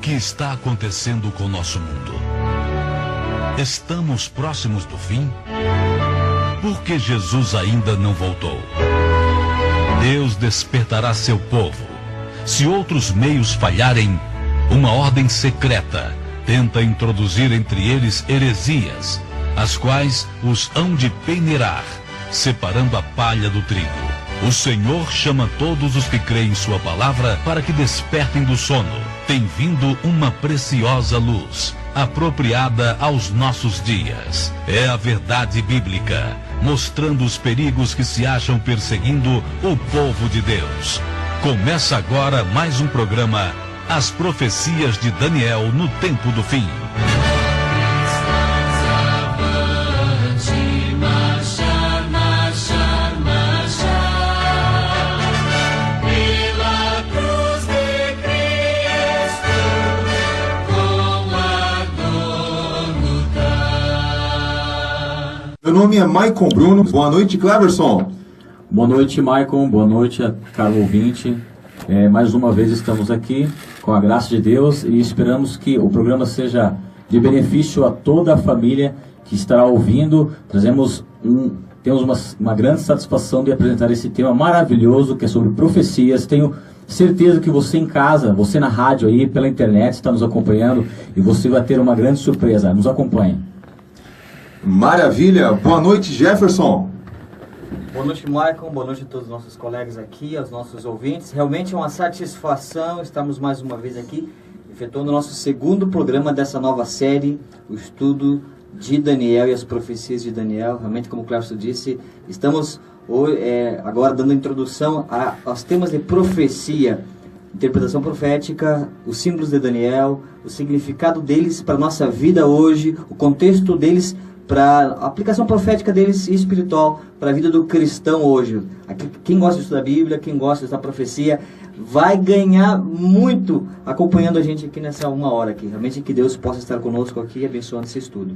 que está acontecendo com o nosso mundo? Estamos próximos do fim? Por que Jesus ainda não voltou? Deus despertará seu povo. Se outros meios falharem, uma ordem secreta tenta introduzir entre eles heresias, as quais os hão de peneirar, separando a palha do trigo. O Senhor chama todos os que creem em sua palavra para que despertem do sono. Tem vindo uma preciosa luz, apropriada aos nossos dias. É a verdade bíblica, mostrando os perigos que se acham perseguindo o povo de Deus. Começa agora mais um programa, As Profecias de Daniel no Tempo do Fim. Meu nome é Maicon Bruno. Boa noite, Cleverson. Boa noite, Maicon. Boa noite, caro ouvinte. Mais uma vez estamos aqui com a graça de Deus e esperamos que o programa seja de benefício a toda a família que estará ouvindo. Temos uma grande satisfação de apresentar esse tema maravilhoso que é sobre profecias. Tenho certeza que você em casa, você na rádio aí, pela internet, está nos acompanhando e você vai ter uma grande surpresa. Nos acompanhe. Maravilha! Boa noite, Jefferson! Boa noite, Maicon. Boa noite a todos os nossos colegas aqui, aos nossos ouvintes. Realmente é uma satisfação estarmos mais uma vez aqui, efetuando o nosso segundo programa dessa nova série, o estudo de Daniel e as profecias de Daniel. Realmente, como o Cleverson disse, estamos agora dando introdução aos temas de profecia, interpretação profética, os símbolos de Daniel, o significado deles para a nossa vida hoje, o contexto deles para a aplicação profética deles e espiritual para a vida do cristão hoje. Quem gosta de estudar a Bíblia, quem gosta dessa profecia, vai ganhar muito acompanhando a gente aqui nessa uma hora aqui. Realmente que Deus possa estar conosco aqui abençoando esse estudo.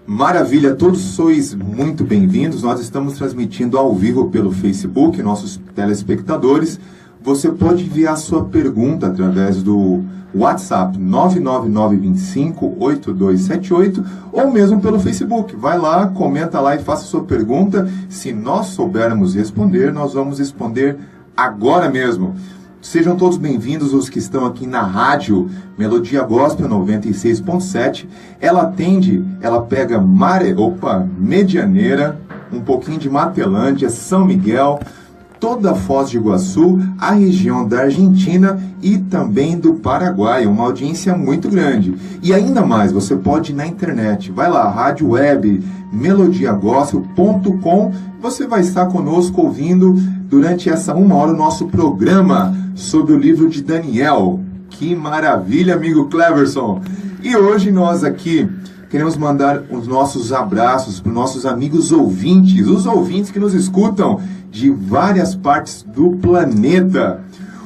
Maravilha, todos sois muito bem-vindos. Nós estamos transmitindo ao vivo pelo Facebook, nossos telespectadores. Você pode enviar sua pergunta através do WhatsApp 999258278 ou mesmo pelo Facebook. Vai lá, comenta lá e faça sua pergunta. Se nós soubermos responder, nós vamos responder agora mesmo. Sejam todos bem-vindos os que estão aqui na rádio Melodia Gospel 96.7. Ela pega Medianeira, um pouquinho de Matelândia, São Miguel, toda a Foz do Iguaçu, a região da Argentina e também do Paraguai, uma audiência muito grande. E ainda mais, você pode ir na internet, vai lá, rádio web, melodiagospel.com, você vai estar conosco ouvindo durante essa uma hora o nosso programa sobre o livro de Daniel. Que maravilha, amigo Cleverson! E hoje nós aqui queremos mandar os nossos abraços para os nossos amigos ouvintes, os ouvintes que nos escutam de várias partes do planeta.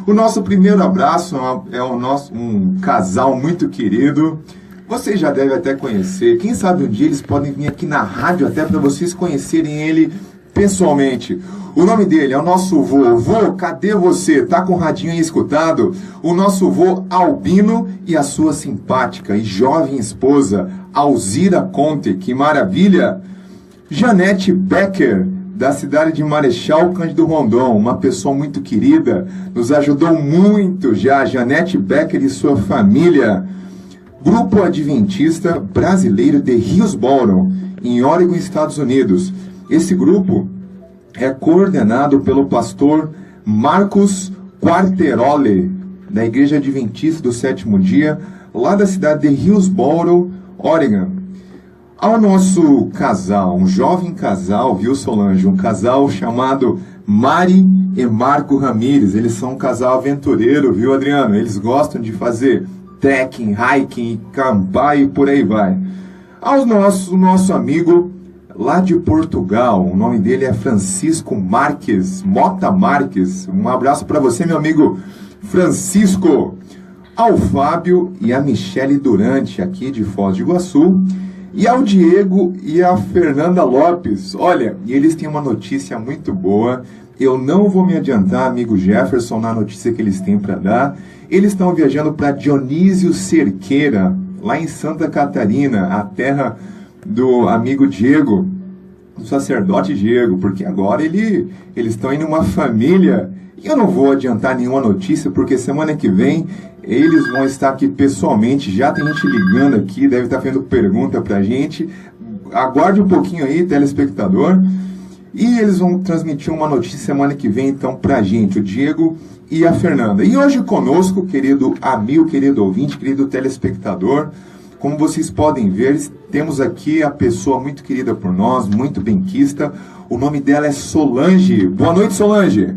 O nosso primeiro abraço é um casal muito querido. Vocês já devem até conhecer. Quem sabe um dia eles podem vir aqui na rádio até para vocês conhecerem ele pessoalmente. O nome dele é o nosso vô. Vô, cadê você? Tá com o radinho aí escutado? O nosso vô Albino e a sua simpática e jovem esposa Alzira Conte. Que maravilha! Janete Becker, da cidade de Marechal Cândido Rondon, uma pessoa muito querida, nos ajudou muito já, Janete Becker e sua família. Grupo Adventista Brasileiro de Hillsborough, em Oregon, Estados Unidos. Esse grupo é coordenado pelo pastor Marcos Quarterole, da Igreja Adventista do Sétimo Dia, lá da cidade de Hillsborough, Oregon. Ao nosso casal, um jovem casal, viu, Solange? Um casal chamado Mari e Marco Ramírez. Eles são um casal aventureiro, viu, Adriano? Eles gostam de fazer trekking, hiking, acampar e por aí vai. Ao nosso amigo lá de Portugal, o nome dele é Francisco Marques, Mota Marques. Um abraço para você, meu amigo Francisco. Ao Fábio e a Michele Durante, aqui de Foz do Iguaçu. E ao Diego e a Fernanda Lopes. Olha, e eles têm uma notícia muito boa. Eu não vou me adiantar, amigo Jefferson, na notícia que eles têm para dar. Eles estão viajando para Dionísio Cerqueira, lá em Santa Catarina, a terra do amigo Diego, do sacerdote Diego, porque agora eles estão indo uma família. E eu não vou adiantar nenhuma notícia, porque semana que vem eles vão estar aqui pessoalmente. Já tem gente ligando aqui, deve estar fazendo pergunta pra gente. Aguarde um pouquinho aí, telespectador. E eles vão transmitir uma notícia semana que vem, então, pra gente, o Diego e a Fernanda. E hoje conosco, querido amigo, querido ouvinte, querido telespectador, como vocês podem ver, temos aqui a pessoa muito querida por nós, muito benquista. O nome dela é Solange. Boa noite, Solange.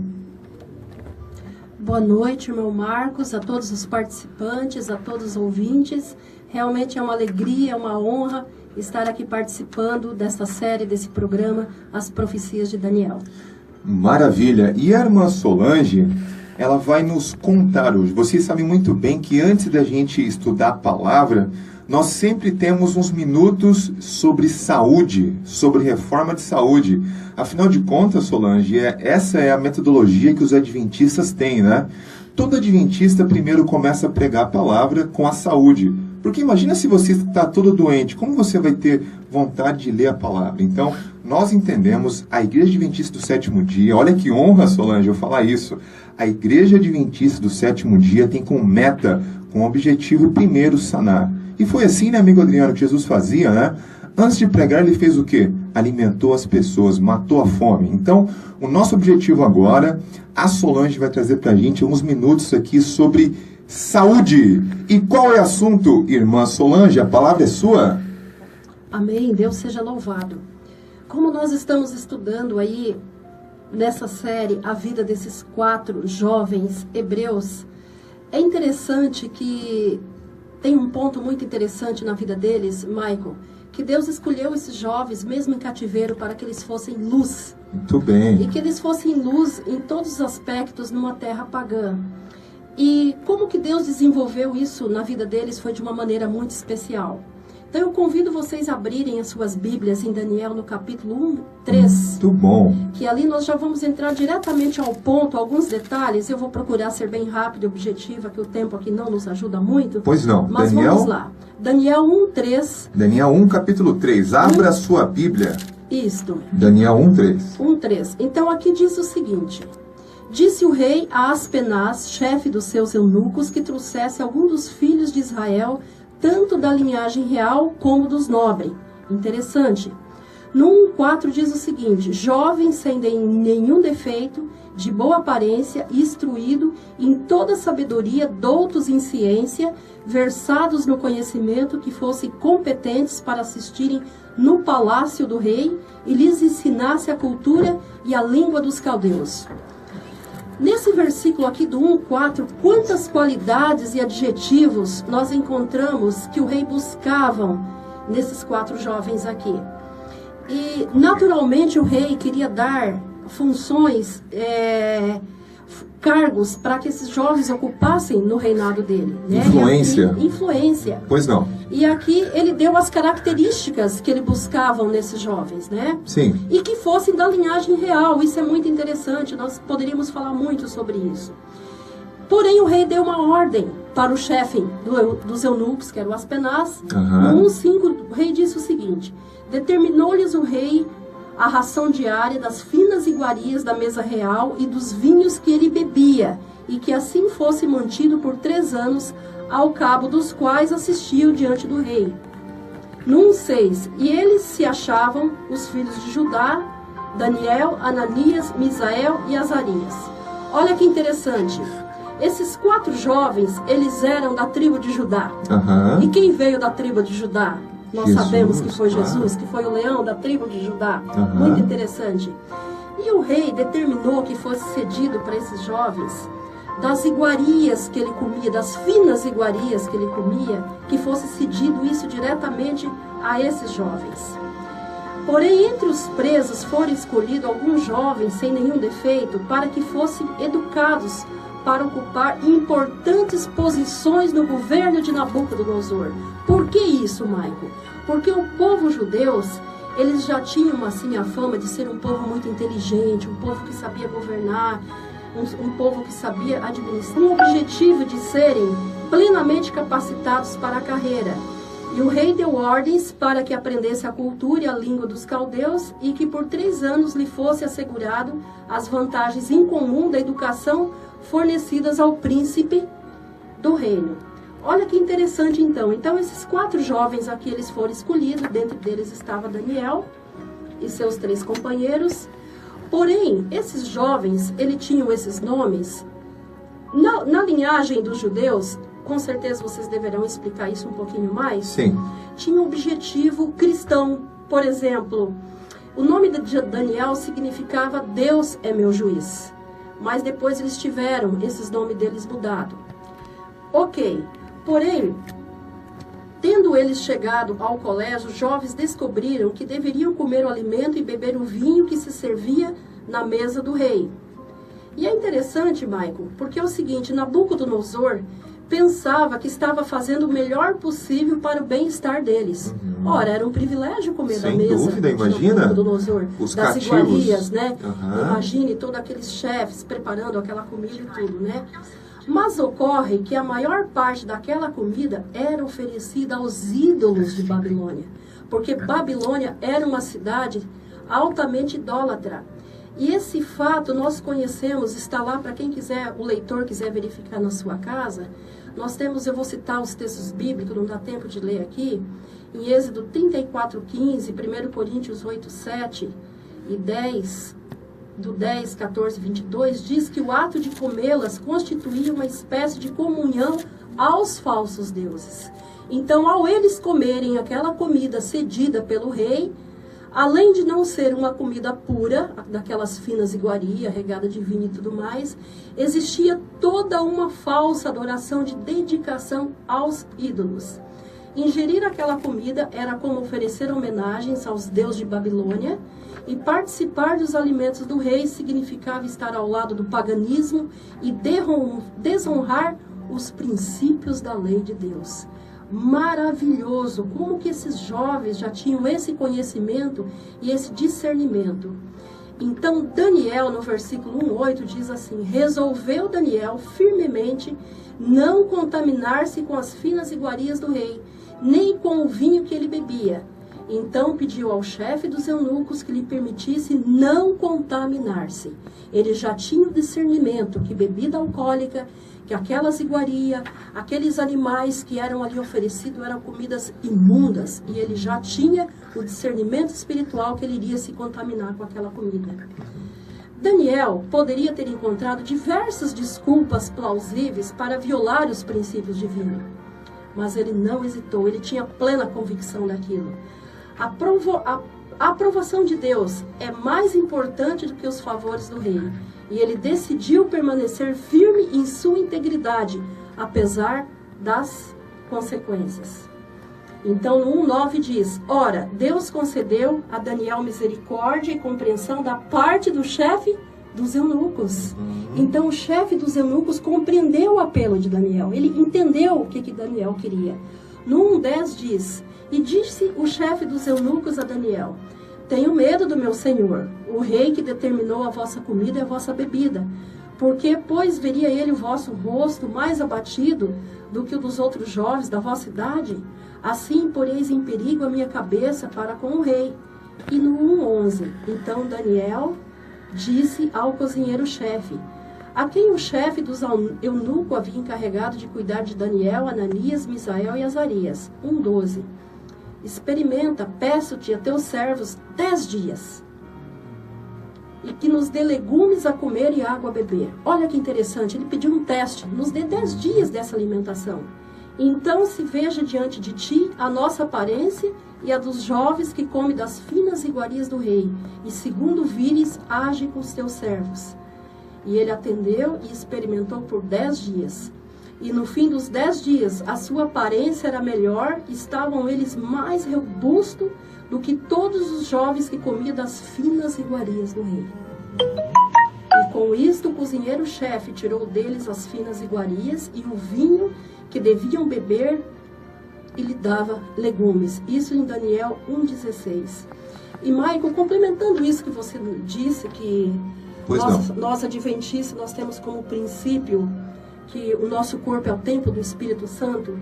Boa noite, irmão Marcos, a todos os participantes, a todos os ouvintes. Realmente é uma alegria, uma honra estar aqui participando desta série, desse programa, As Profecias de Daniel. Maravilha. E a irmã Solange, ela vai nos contar hoje. Vocês sabem muito bem que antes da gente estudar a palavra, nós sempre temos uns minutos sobre saúde, sobre reforma de saúde. Afinal de contas, Solange, essa é a metodologia que os adventistas têm, né? Todo adventista primeiro começa a pregar a palavra com a saúde. Porque imagina se você está todo doente, como você vai ter vontade de ler a palavra? Então, nós entendemos a Igreja Adventista do Sétimo Dia, olha que honra, Solange, eu falar isso. A Igreja Adventista do Sétimo Dia tem como meta, com objetivo primeiro, sanar. E foi assim, né, amigo Adriano, que Jesus fazia, né? Antes de pregar, ele fez o quê? Alimentou as pessoas, matou a fome. Então, o nosso objetivo agora, a Solange vai trazer pra gente uns minutos aqui sobre saúde. E qual é o assunto, irmã Solange? A palavra é sua. Amém, Deus seja louvado. Como nós estamos estudando aí, nessa série, a vida desses 4 jovens hebreus, é interessante que tem um ponto muito interessante na vida deles, Michael, que Deus escolheu esses jovens, mesmo em cativeiro, para que eles fossem luz. Muito bem. E que eles fossem luz em todos os aspectos numa terra pagã. E como que Deus desenvolveu isso na vida deles foi de uma maneira muito especial. Então eu convido vocês a abrirem as suas Bíblias em Daniel no capítulo 3. Muito bom. Que ali nós já vamos entrar diretamente ao ponto, alguns detalhes. Eu vou procurar ser bem rápido e objetiva, que o tempo aqui não nos ajuda muito. Pois não. Mas Daniel, vamos lá. Daniel 1:3. Daniel 1, capítulo 3. Abra a sua Bíblia. Isto. Daniel 1:3. 1:3. Então aqui diz o seguinte: disse o rei a Aspenaz, chefe dos seus eunucos, que trouxesse algum dos filhos de Israel, tanto da linhagem real como dos nobres. Interessante. No 1:4 diz o seguinte: jovem, sem nenhum defeito, de boa aparência, instruído em toda sabedoria, doutos em ciência, versados no conhecimento, que fossem competentes para assistirem no palácio do rei e lhes ensinasse a cultura e a língua dos caldeus. Nesse versículo aqui do 1:4, quantas qualidades e adjetivos nós encontramos que o rei buscavam nesses 4 jovens aqui. E naturalmente o rei queria dar funções, cargos para que esses jovens ocupassem no reinado dele. Né? Influência. Aqui, influência. Pois não. E aqui ele deu as características que ele buscavam nesses jovens, né? Sim. E que fossem da linhagem real. Isso é muito interessante, nós poderíamos falar muito sobre isso. Porém, o rei deu uma ordem para o chefe dos eunucos, que era o Aspenaz. No 1:5, o rei disse o seguinte: determinou-lhes o rei a ração diária das finas iguarias da mesa real e dos vinhos que ele bebia, e que assim fosse mantido por 3 anos, ao cabo dos quais assistiu diante do rei. No 1:6, e eles se achavam os filhos de Judá, Daniel, Ananias, Misael e Azarias. Olha que interessante. Esses 4 jovens, eles eram da tribo de Judá. E quem veio da tribo de Judá? Nós sabemos que foi Jesus, que foi o leão da tribo de Judá. Muito interessante. E o rei determinou que fosse cedido para esses jovens, das iguarias que ele comia, das finas iguarias que ele comia, que fosse cedido isso diretamente a esses jovens. Porém, entre os presos foram escolhidos alguns jovens sem nenhum defeito, para que fossem educados para ocupar importantes posições no governo de Nabucodonosor. Por que isso, Michael? Porque o povo judeu, eles já tinham assim a fama de ser um povo muito inteligente, um povo que sabia governar, um povo que sabia administrar, um objetivo de serem plenamente capacitados para a carreira. E o rei deu ordens para que aprendesse a cultura e a língua dos caldeus e que por 3 anos lhe fosse assegurado as vantagens incomuns da educação fornecidas ao príncipe do reino. Olha que interessante então. Então esses 4 jovens aqui, eles foram escolhidos, dentro deles estava Daniel e seus 3 companheiros. Porém, esses jovens, eles tinham esses nomes. Na linhagem dos judeus, com certeza vocês deverão explicar isso um pouquinho mais. Sim. Tinha um objetivo cristão. Por exemplo, o nome de Daniel significava Deus é meu juiz. Mas depois eles tiveram esses nomes deles mudados. Ok. Porém, tendo eles chegado ao colégio, os jovens descobriram que deveriam comer o alimento e beber o vinho que se servia na mesa do rei. E é interessante, Michael, porque é o seguinte, Nabucodonosor pensava que estava fazendo o melhor possível para o bem-estar deles. Ora, era um privilégio comer da mesa. Sem dúvida, imagina os das cativos. Iguarias, né? Imagine todos aqueles chefes preparando aquela comida e tudo, né? Mas ocorre que a maior parte daquela comida era oferecida aos ídolos de Babilônia. Porque Babilônia era uma cidade altamente idólatra. E esse fato nós conhecemos, está lá para quem quiser, o leitor quiser verificar na sua casa. Nós temos, eu vou citar os textos bíblicos, não dá tempo de ler aqui. Em Êxodo 34:15, 1 Coríntios 8:7 e 10... do 10, 14, 22, diz que o ato de comê-las constituía uma espécie de comunhão aos falsos deuses. Então, ao eles comerem aquela comida cedida pelo rei, além de não ser uma comida pura, daquelas finas iguarias, regada de vinho e tudo mais, existia toda uma falsa adoração de dedicação aos ídolos. Ingerir aquela comida era como oferecer homenagens aos deuses de Babilônia, e participar dos alimentos do rei significava estar ao lado do paganismo e desonrar os princípios da lei de Deus. Maravilhoso! Como que esses jovens já tinham esse conhecimento e esse discernimento. Então, Daniel, no versículo 1:8, diz assim: resolveu Daniel firmemente não contaminar-se com as finas iguarias do rei, nem com o vinho que ele bebia. Então pediu ao chefe dos eunucos que lhe permitisse não contaminar-se. Ele já tinha o discernimento que bebida alcoólica, que aquelas iguarias, aqueles animais que eram ali oferecidos eram comidas imundas. E ele já tinha o discernimento espiritual que ele iria se contaminar com aquela comida. Daniel poderia ter encontrado diversas desculpas plausíveis para violar os princípios divinos. Mas ele não hesitou, ele tinha plena convicção daquilo. A aprovação de Deus é mais importante do que os favores do rei. E ele decidiu permanecer firme em sua integridade, apesar das consequências. Então, no 1:9 diz: ora, Deus concedeu a Daniel misericórdia e compreensão da parte do chefe dos eunucos. Então, o chefe dos eunucos compreendeu o apelo de Daniel. Ele entendeu o que Daniel queria. No 1:10 diz: e disse o chefe dos eunucos a Daniel: tenho medo do meu senhor, o rei que determinou a vossa comida e a vossa bebida, porque, pois, veria ele o vosso rosto mais abatido do que o dos outros jovens da vossa idade? Assim, poreis em perigo a minha cabeça para com o rei. E no 1:11, então Daniel disse ao cozinheiro-chefe, a quem o chefe dos eunucos havia encarregado de cuidar de Daniel, Ananias, Misael e Azarias. 1:12. Experimenta, peço-te a teus servos 10 dias, e que nos dê legumes a comer e água a beber. Olha que interessante, ele pediu um teste, nos dê 10 dias dessa alimentação. Então se veja diante de ti a nossa aparência e a dos jovens que comem das finas iguarias do rei, e segundo vires, age com os teus servos. E ele atendeu e experimentou por 10 dias. E no fim dos 10 dias, a sua aparência era melhor, estavam eles mais robustos do que todos os jovens que comiam das finas iguarias do rei. E com isto o cozinheiro-chefe tirou deles as finas iguarias e o vinho que deviam beber, e lhe dava legumes. Isso em Daniel 1:16. E, Michael, complementando isso que você disse, que nós adventistas, nós temos como princípio que o nosso corpo é o templo do Espírito Santo.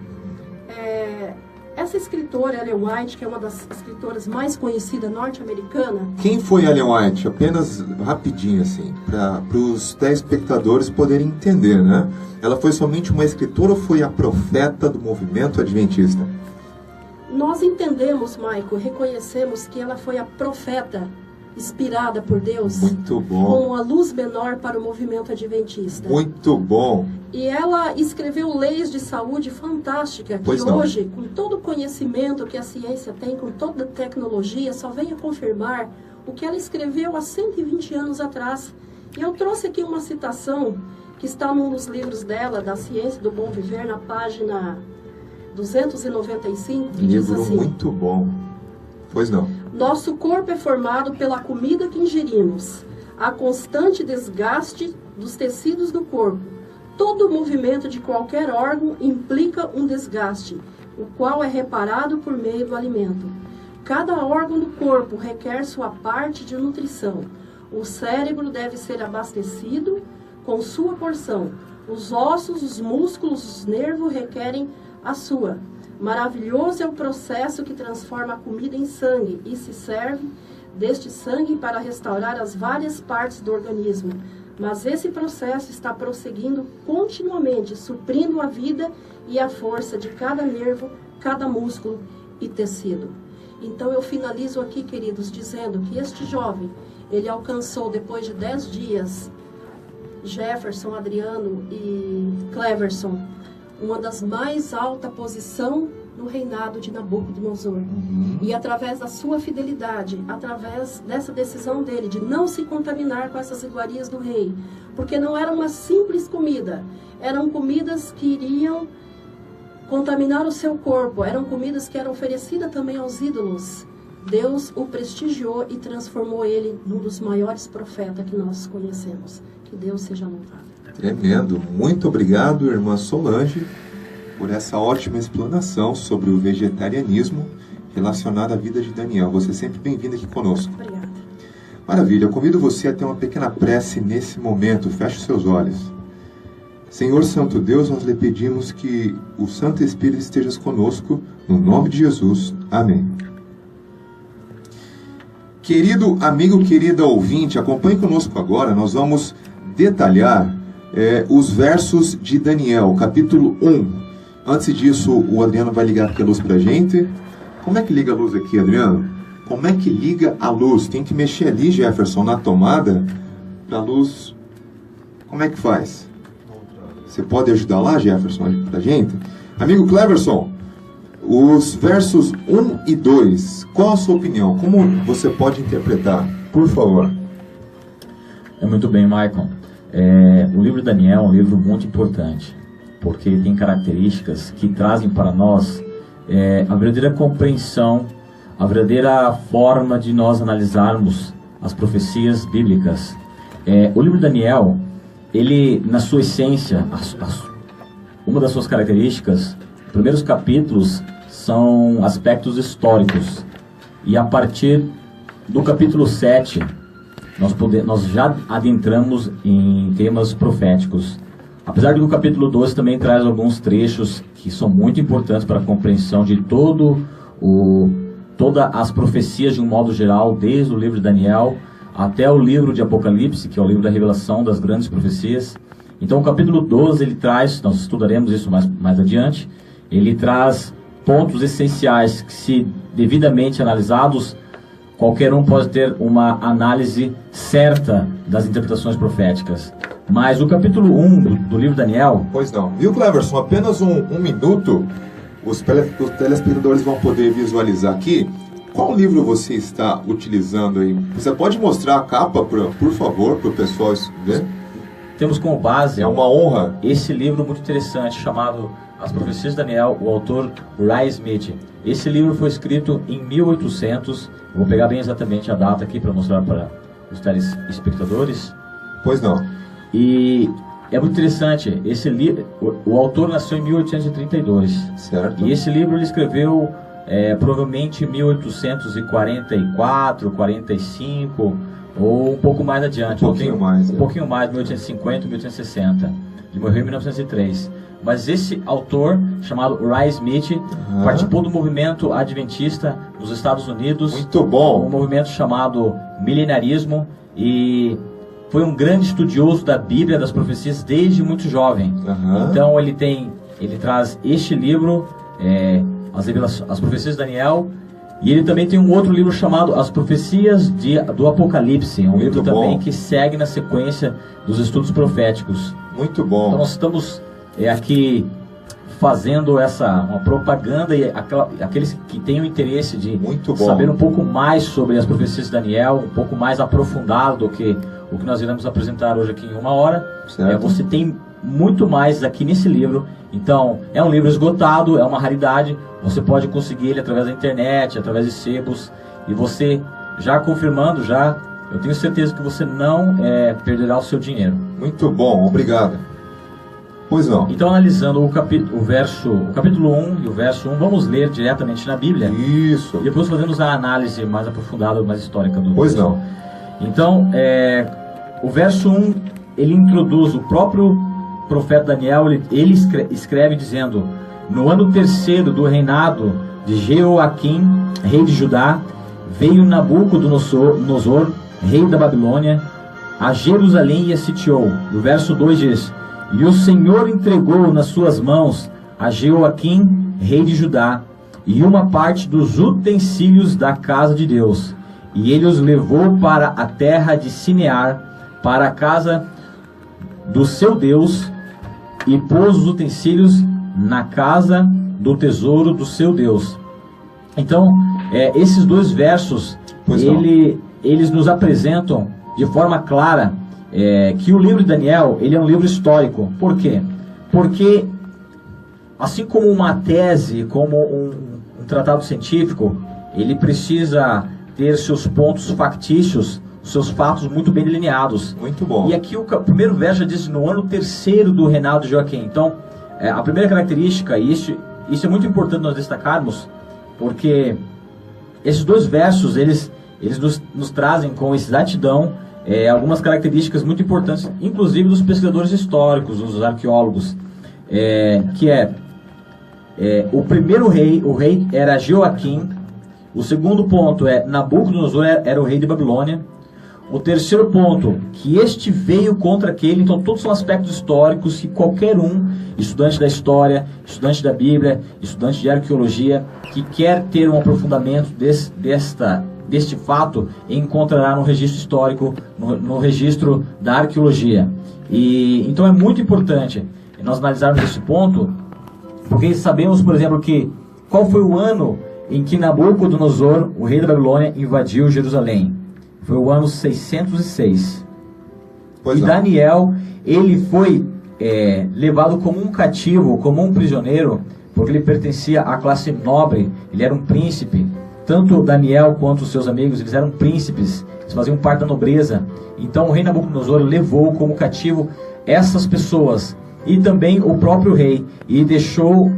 Essa escritora, Ellen White, que é uma das escritoras mais conhecidas norte-americana. Quem foi Ellen White? Apenas rapidinho, assim, para os telespectadores poderem entender, né? Ela foi somente uma escritora ou foi a profeta do movimento adventista? Nós entendemos, Michael, reconhecemos que ela foi a profeta inspirada por Deus. Muito bom. Com a luz menor para o movimento adventista. Muito bom. E ela escreveu leis de saúde fantástica, que hoje, com todo o conhecimento que a ciência tem, com toda a tecnologia, só vem a confirmar o que ela escreveu há 120 anos atrás. E eu trouxe aqui uma citação que está num dos livros dela, da Ciência do Bom Viver, na página 295, que diz assim: muito bom. Pois não. Nosso corpo é formado pela comida que ingerimos, a constante desgaste dos tecidos do corpo. Todo movimento de qualquer órgão implica um desgaste, o qual é reparado por meio do alimento. Cada órgão do corpo requer sua parte de nutrição. O cérebro deve ser abastecido com sua porção. Os ossos, os músculos, os nervos requerem a sua. Maravilhoso é o processo que transforma a comida em sangue e se serve deste sangue para restaurar as várias partes do organismo. Mas esse processo está prosseguindo continuamente, suprindo a vida e a força de cada nervo, cada músculo e tecido. Então eu finalizo aqui, queridos, dizendo que este jovem, ele alcançou depois de 10 dias, Jefferson, Adriano e Cleverson, uma das mais alta posição no reinado de Nabucodonosor. E através da sua fidelidade, através dessa decisão dele de não se contaminar com essas iguarias do rei, porque não era uma simples comida, eram comidas que iriam contaminar o seu corpo, eram comidas que eram oferecidas também aos ídolos. Deus o prestigiou e transformou ele num dos maiores profetas que nós conhecemos. Que Deus seja louvado. Tremendo. Muito obrigado, irmã Solange, por essa ótima explanação sobre o vegetarianismo relacionado à vida de Daniel. Você é sempre bem-vindo aqui conosco. Obrigada. Maravilha. Eu convido você a ter uma pequena prece nesse momento. Feche os seus olhos. Senhor Santo Deus, nós lhe pedimos que o Santo Espírito esteja conosco, no nome de Jesus. Amém. Querido amigo, querida ouvinte, acompanhe conosco agora. Nós vamos detalhar os versos de Daniel, capítulo 1. Antes disso, o Adriano vai ligar aqui a luz pra gente. Como é que liga a luz aqui, Adriano? Como é que liga a luz? Tem que mexer ali, Jefferson, na tomada, pra luz... Como é que faz? Você pode ajudar lá, Jefferson, pra gente? Amigo Cleverson, os versos 1 e 2, qual a sua opinião? Como você pode interpretar? Por favor. Muito bem, Michael. O livro de Daniel é um livro muito importante, porque ele tem características que trazem para nós a verdadeira compreensão, a verdadeira forma de nós analisarmos as profecias bíblicas. O livro de Daniel, ele, na sua essência, uma das suas características, os primeiros capítulos são aspectos históricos, e a partir do capítulo 7, nós já adentramos em temas proféticos. Apesar de que o capítulo 12 também traz alguns trechos que são muito importantes para a compreensão de todas as profecias de um modo geral, desde o livro de Daniel até o livro de Apocalipse, que é o livro da revelação das grandes profecias. Então o capítulo 12, ele traz, nós estudaremos isso mais adiante, ele traz pontos essenciais que, se devidamente analisados, qualquer um pode ter uma análise certa das interpretações proféticas. Mas o capítulo 1 do livro de Daniel... Pois não. Viu, Cleverson? Apenas um minuto, os telespectadores vão poder visualizar aqui. Qual livro você está utilizando aí? Você pode mostrar a capa, por favor, para o pessoal ver? Temos como base... É uma honra. Esse livro muito interessante, chamado As Profecias de Daniel, o autor Uriah Smith. Esse livro foi escrito em 1800. Vou pegar bem exatamente a data aqui para mostrar para os telespectadores. Pois não. E é muito interessante. Esse livro, o autor nasceu em 1832. Certo. E esse livro ele escreveu provavelmente 1844, 45, ou um pouco mais adiante. Um pouquinho mais. Um pouquinho mais, 1850, 1860. Ele morreu em 1903. Mas esse autor, chamado Uriah Smith, participou do movimento adventista nos Estados Unidos. Muito bom. Um movimento chamado milenarismo, e foi um grande estudioso da Bíblia, das profecias, desde muito jovem. Então ele traz este livro, as profecias de Daniel, e ele também tem um outro livro chamado As Profecias do Apocalipse, um livro também que segue na sequência dos estudos proféticos. Muito bom. Então nós estamos aqui fazendo uma propaganda, e aqueles que têm o interesse de saber um pouco mais sobre as profecias de Daniel, um pouco mais aprofundado do que o que nós iremos apresentar hoje aqui em 1 hora. Você tem muito mais aqui nesse livro. Então, é um livro esgotado, é uma raridade. Você pode conseguir ele através da internet, através de sebos. E você, já confirmando, eu tenho certeza que você não perderá o seu dinheiro. Muito bom, obrigado. Pois não. Então, analisando o capítulo 1 e o verso 1, vamos ler diretamente na Bíblia. Isso. E depois fazemos a análise mais aprofundada, mais histórica do Pois texto. não. Então, o verso 1, ele introduz o próprio profeta Daniel. Ele escreve dizendo: no ano 3º do reinado de Jeoaquim, rei de Judá, veio Nabucodonosor, rei da Babilônia, a Jerusalém e a sitiou. E o verso 2 diz: e o Senhor entregou nas suas mãos a Jeoaquim, rei de Judá, e uma parte dos utensílios da casa de Deus. E ele os levou para a terra de Sinear, para a casa do seu Deus, e pôs os utensílios na casa do tesouro do seu Deus. Então, esses dois versos, eles nos apresentam de forma clara que o livro de Daniel, ele é um livro histórico. Por quê? Porque, assim como uma tese, como um tratado científico, ele precisa ter seus pontos factícios, seus fatos muito bem delineados. Muito bom. E aqui o primeiro verso já diz: no ano 3º do reinado de Joaquim. Então, a primeira característica, e isso é muito importante nós destacarmos, porque esses dois versos, eles nos trazem com exatidão algumas características muito importantes, inclusive dos pesquisadores históricos, dos arqueólogos, o primeiro rei, o rei era Jeoaquim. O segundo ponto Nabucodonosor era o rei de Babilônia. O terceiro ponto, que este veio contra aquele. Então todos são aspectos históricos que qualquer estudante da história, estudante da Bíblia, estudante de arqueologia, que quer ter um aprofundamento deste fato, encontrará no registro histórico, no registro da arqueologia. E então é muito importante nós analisarmos esse ponto, porque sabemos, por exemplo, qual foi o ano em que Nabucodonosor, o rei da Babilônia, invadiu Jerusalém. Foi o ano 606. E Daniel, ele foi levado como um cativo, como um prisioneiro, porque ele pertencia à classe nobre, ele era um príncipe. Tanto Daniel quanto os seus amigos, eles eram príncipes, eles faziam parte da nobreza. Então o rei Nabucodonosor levou como cativo essas pessoas, e também o próprio rei, e deixou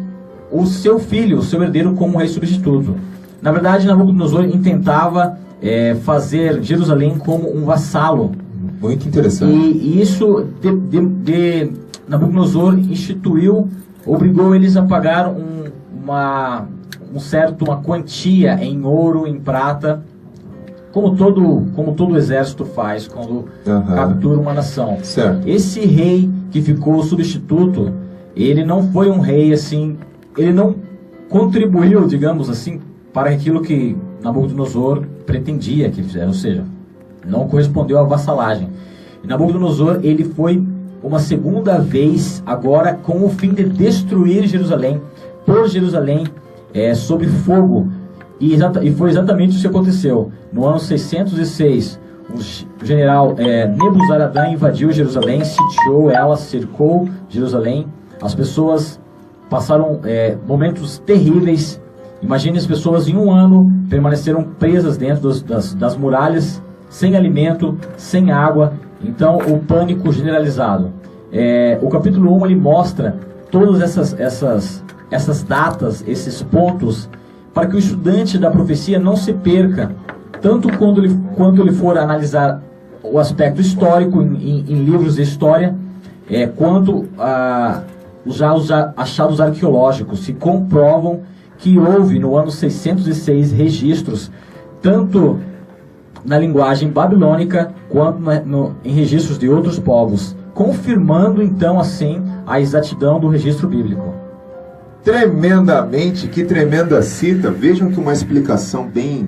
o seu filho, o seu herdeiro, como rei substituto. Na verdade, Nabucodonosor intentava fazer Jerusalém como um vassalo. Muito interessante. E isso Nabucodonosor obrigou eles a pagar uma quantia em ouro, em prata, como todo exército faz quando captura uma nação. Certo. Esse rei que ficou substituto, ele não foi um rei assim, ele não contribuiu, digamos assim, para aquilo que Nabucodonosor pretendia que ele fizesse, ou seja, não correspondeu à vassalagem. E Nabucodonosor, ele foi uma segunda vez, agora com o fim de destruir Jerusalém, pôr Jerusalém sob fogo. E foi exatamente isso que aconteceu. No ano 606, o general Nebuzaradã invadiu Jerusalém, sitiou ela, cercou Jerusalém. As pessoas passaram momentos terríveis. Imagine, as pessoas em um ano permaneceram presas dentro das muralhas, sem alimento, sem água. Então, o pânico generalizado. O capítulo 1 ele mostra todas essas datas, esses pontos, para que o estudante da profecia não se perca, tanto quando ele for analisar o aspecto histórico em livros de história, quanto já os achados arqueológicos, que comprovam que houve no ano 606 registros, tanto na linguagem babilônica quanto em registros de outros povos, confirmando então assim a exatidão do registro bíblico. Tremendamente, que tremenda cita. Vejam que uma explicação bem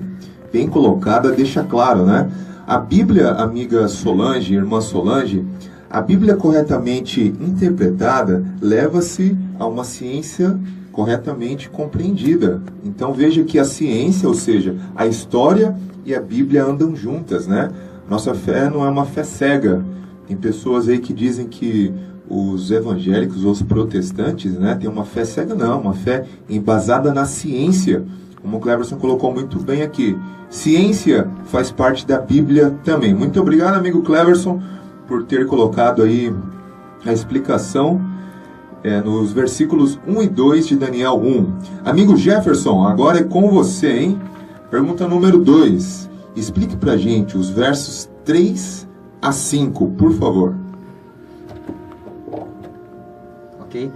colocada deixa claro, né? A Bíblia, amiga Solange, irmã Solange, a Bíblia corretamente interpretada leva-se a uma ciência corretamente compreendida. Então veja que a ciência, ou seja, a história e a Bíblia andam juntas, né? Nossa fé não é uma fé cega. Tem pessoas aí que dizem que os evangélicos ou os protestantes, né, têm uma fé cega, não, uma fé embasada na ciência, como o Cleverson colocou muito bem aqui. Ciência faz parte da Bíblia também. Muito obrigado, amigo Cleverson, por ter colocado aí a explicação nos versículos 1 e 2 de Daniel 1. Amigo Jefferson, agora é com você, hein? Pergunta número 2. Explique pra gente os versos 3 a 5, por favor. Ok.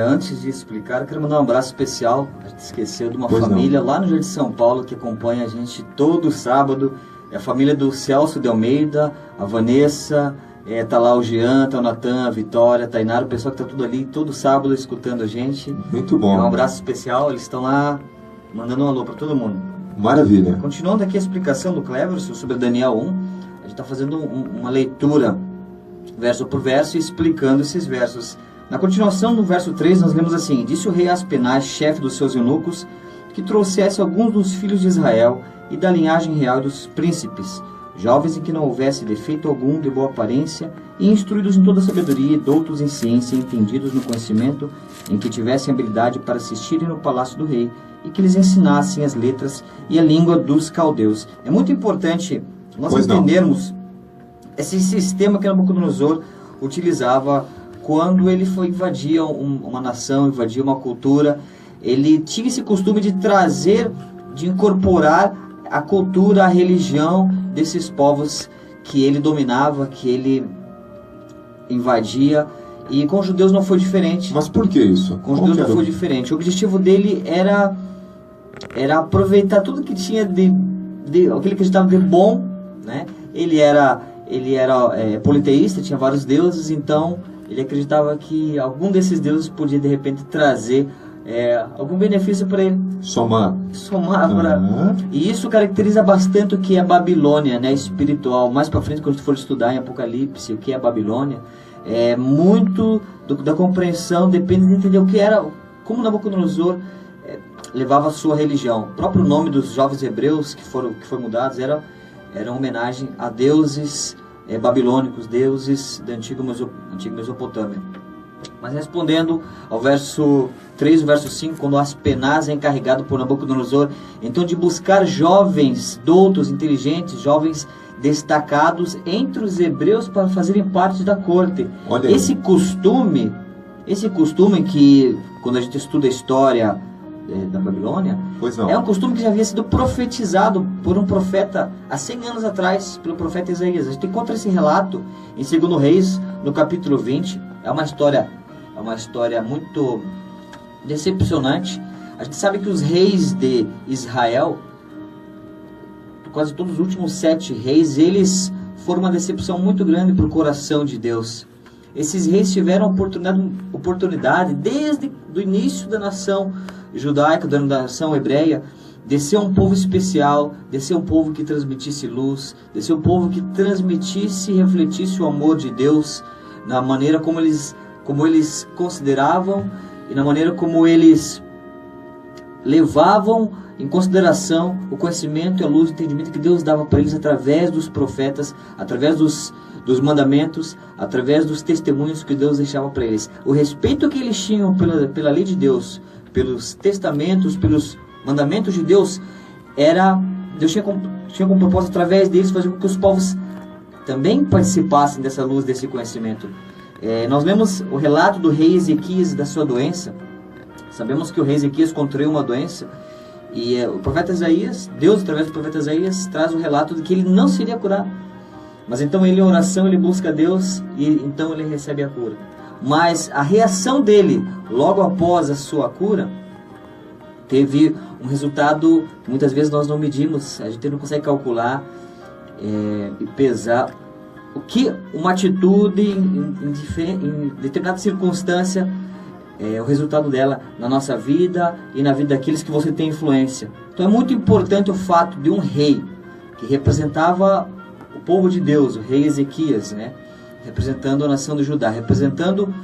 Antes de explicar, eu quero mandar um abraço especial. A gente esqueceu de uma família lá no Jardim de São Paulo que acompanha a gente todo sábado. É a família do Celso de Almeida, a Vanessa, tá lá o Jean, tá o Natan, a Vitória, a Tainara, o pessoal que tá tudo ali todo sábado escutando a gente. Muito bom. Um abraço especial, eles estão lá mandando um alô para todo mundo. Maravilha. Continuando aqui a explicação do Cleverson sobre Daniel 1, a gente está fazendo uma leitura verso por verso e explicando esses versos. Na continuação, no verso 3, nós lemos assim: Disse o rei Aspenaz, chefe dos seus eunucos, que trouxesse alguns dos filhos de Israel e da linhagem real dos príncipes, jovens em que não houvesse defeito algum, de boa aparência, e instruídos em toda sabedoria, doutos em ciência, entendidos no conhecimento, em que tivessem habilidade para assistirem no palácio do rei, e que lhes ensinassem as letras e a língua dos caldeus. É muito importante nós entendermos esse sistema que Nabucodonosor utilizava quando ele invadia uma nação, invadia uma cultura. Ele tinha esse costume de trazer, de incorporar a cultura, a religião desses povos que ele dominava, que ele invadia. E com os judeus não foi diferente. Mas por que isso? Com os judeus não foi diferente. O objetivo dele era aproveitar tudo que tinha aquele que acreditava de bom, né? Ele era politeísta, tinha vários deuses, então ele acreditava que algum desses deuses podia de repente trazer algum benefício para ele. Somar para... E isso caracteriza bastante o que é Babilônia, né, espiritual. Mais para frente, quando a gente for estudar em Apocalipse o que é Babilônia, muito da compreensão depende de entender o que era, como Nabucodonosor levava a sua religião. O próprio nome dos jovens hebreus que foram mudados era homenagem a deuses babilônicos, deuses da antiga Mesopotâmia. Mas respondendo ao verso 3, o verso 5, quando Aspenaz é encarregado por Nabucodonosor, então de buscar jovens doutos, inteligentes, jovens destacados entre os hebreus para fazerem parte da corte. Esse costume que, quando a gente estuda a história da Babilônia, é um costume que já havia sido profetizado por um profeta há 100 anos atrás, pelo profeta Isaías. A gente encontra esse relato em 2 Reis, no capítulo 20. É uma história muito decepcionante. A gente sabe que os reis de Israel, quase todos os últimos 7 reis, eles foram uma decepção muito grande para o coração de Deus. Esses reis tiveram oportunidade desde o início da nação judaica, da nação hebreia, de ser um povo especial, de ser um povo que transmitisse luz, de ser um povo que transmitisse e refletisse o amor de Deus na maneira como eles consideravam e na maneira como eles levavam em consideração o conhecimento e a luz e o entendimento que Deus dava para eles através dos profetas, através dos mandamentos, através dos testemunhos que Deus deixava para eles. O respeito que eles tinham pela lei de Deus, pelos testamentos, pelos mandamentos de Deus, Deus tinha como propósito através deles fazer com que os povos também participassem dessa luz, desse conhecimento. Nós lemos o relato do rei Ezequias e da sua doença. Sabemos que o rei Ezequias contraiu uma doença E o profeta Isaías, Deus através do profeta Isaías, traz o relato de que ele não seria curado. Mas então ele, em oração, ele busca Deus e então ele recebe a cura. Mas a reação dele, logo após a sua cura, teve um resultado que muitas vezes nós não medimos, a gente não consegue calcular e pesar o que uma atitude em determinada circunstância o resultado dela na nossa vida e na vida daqueles que você tem influência. Então é muito importante o fato de um rei que representava o povo de Deus, o rei Ezequias, né? Representando a nação de Judá, representando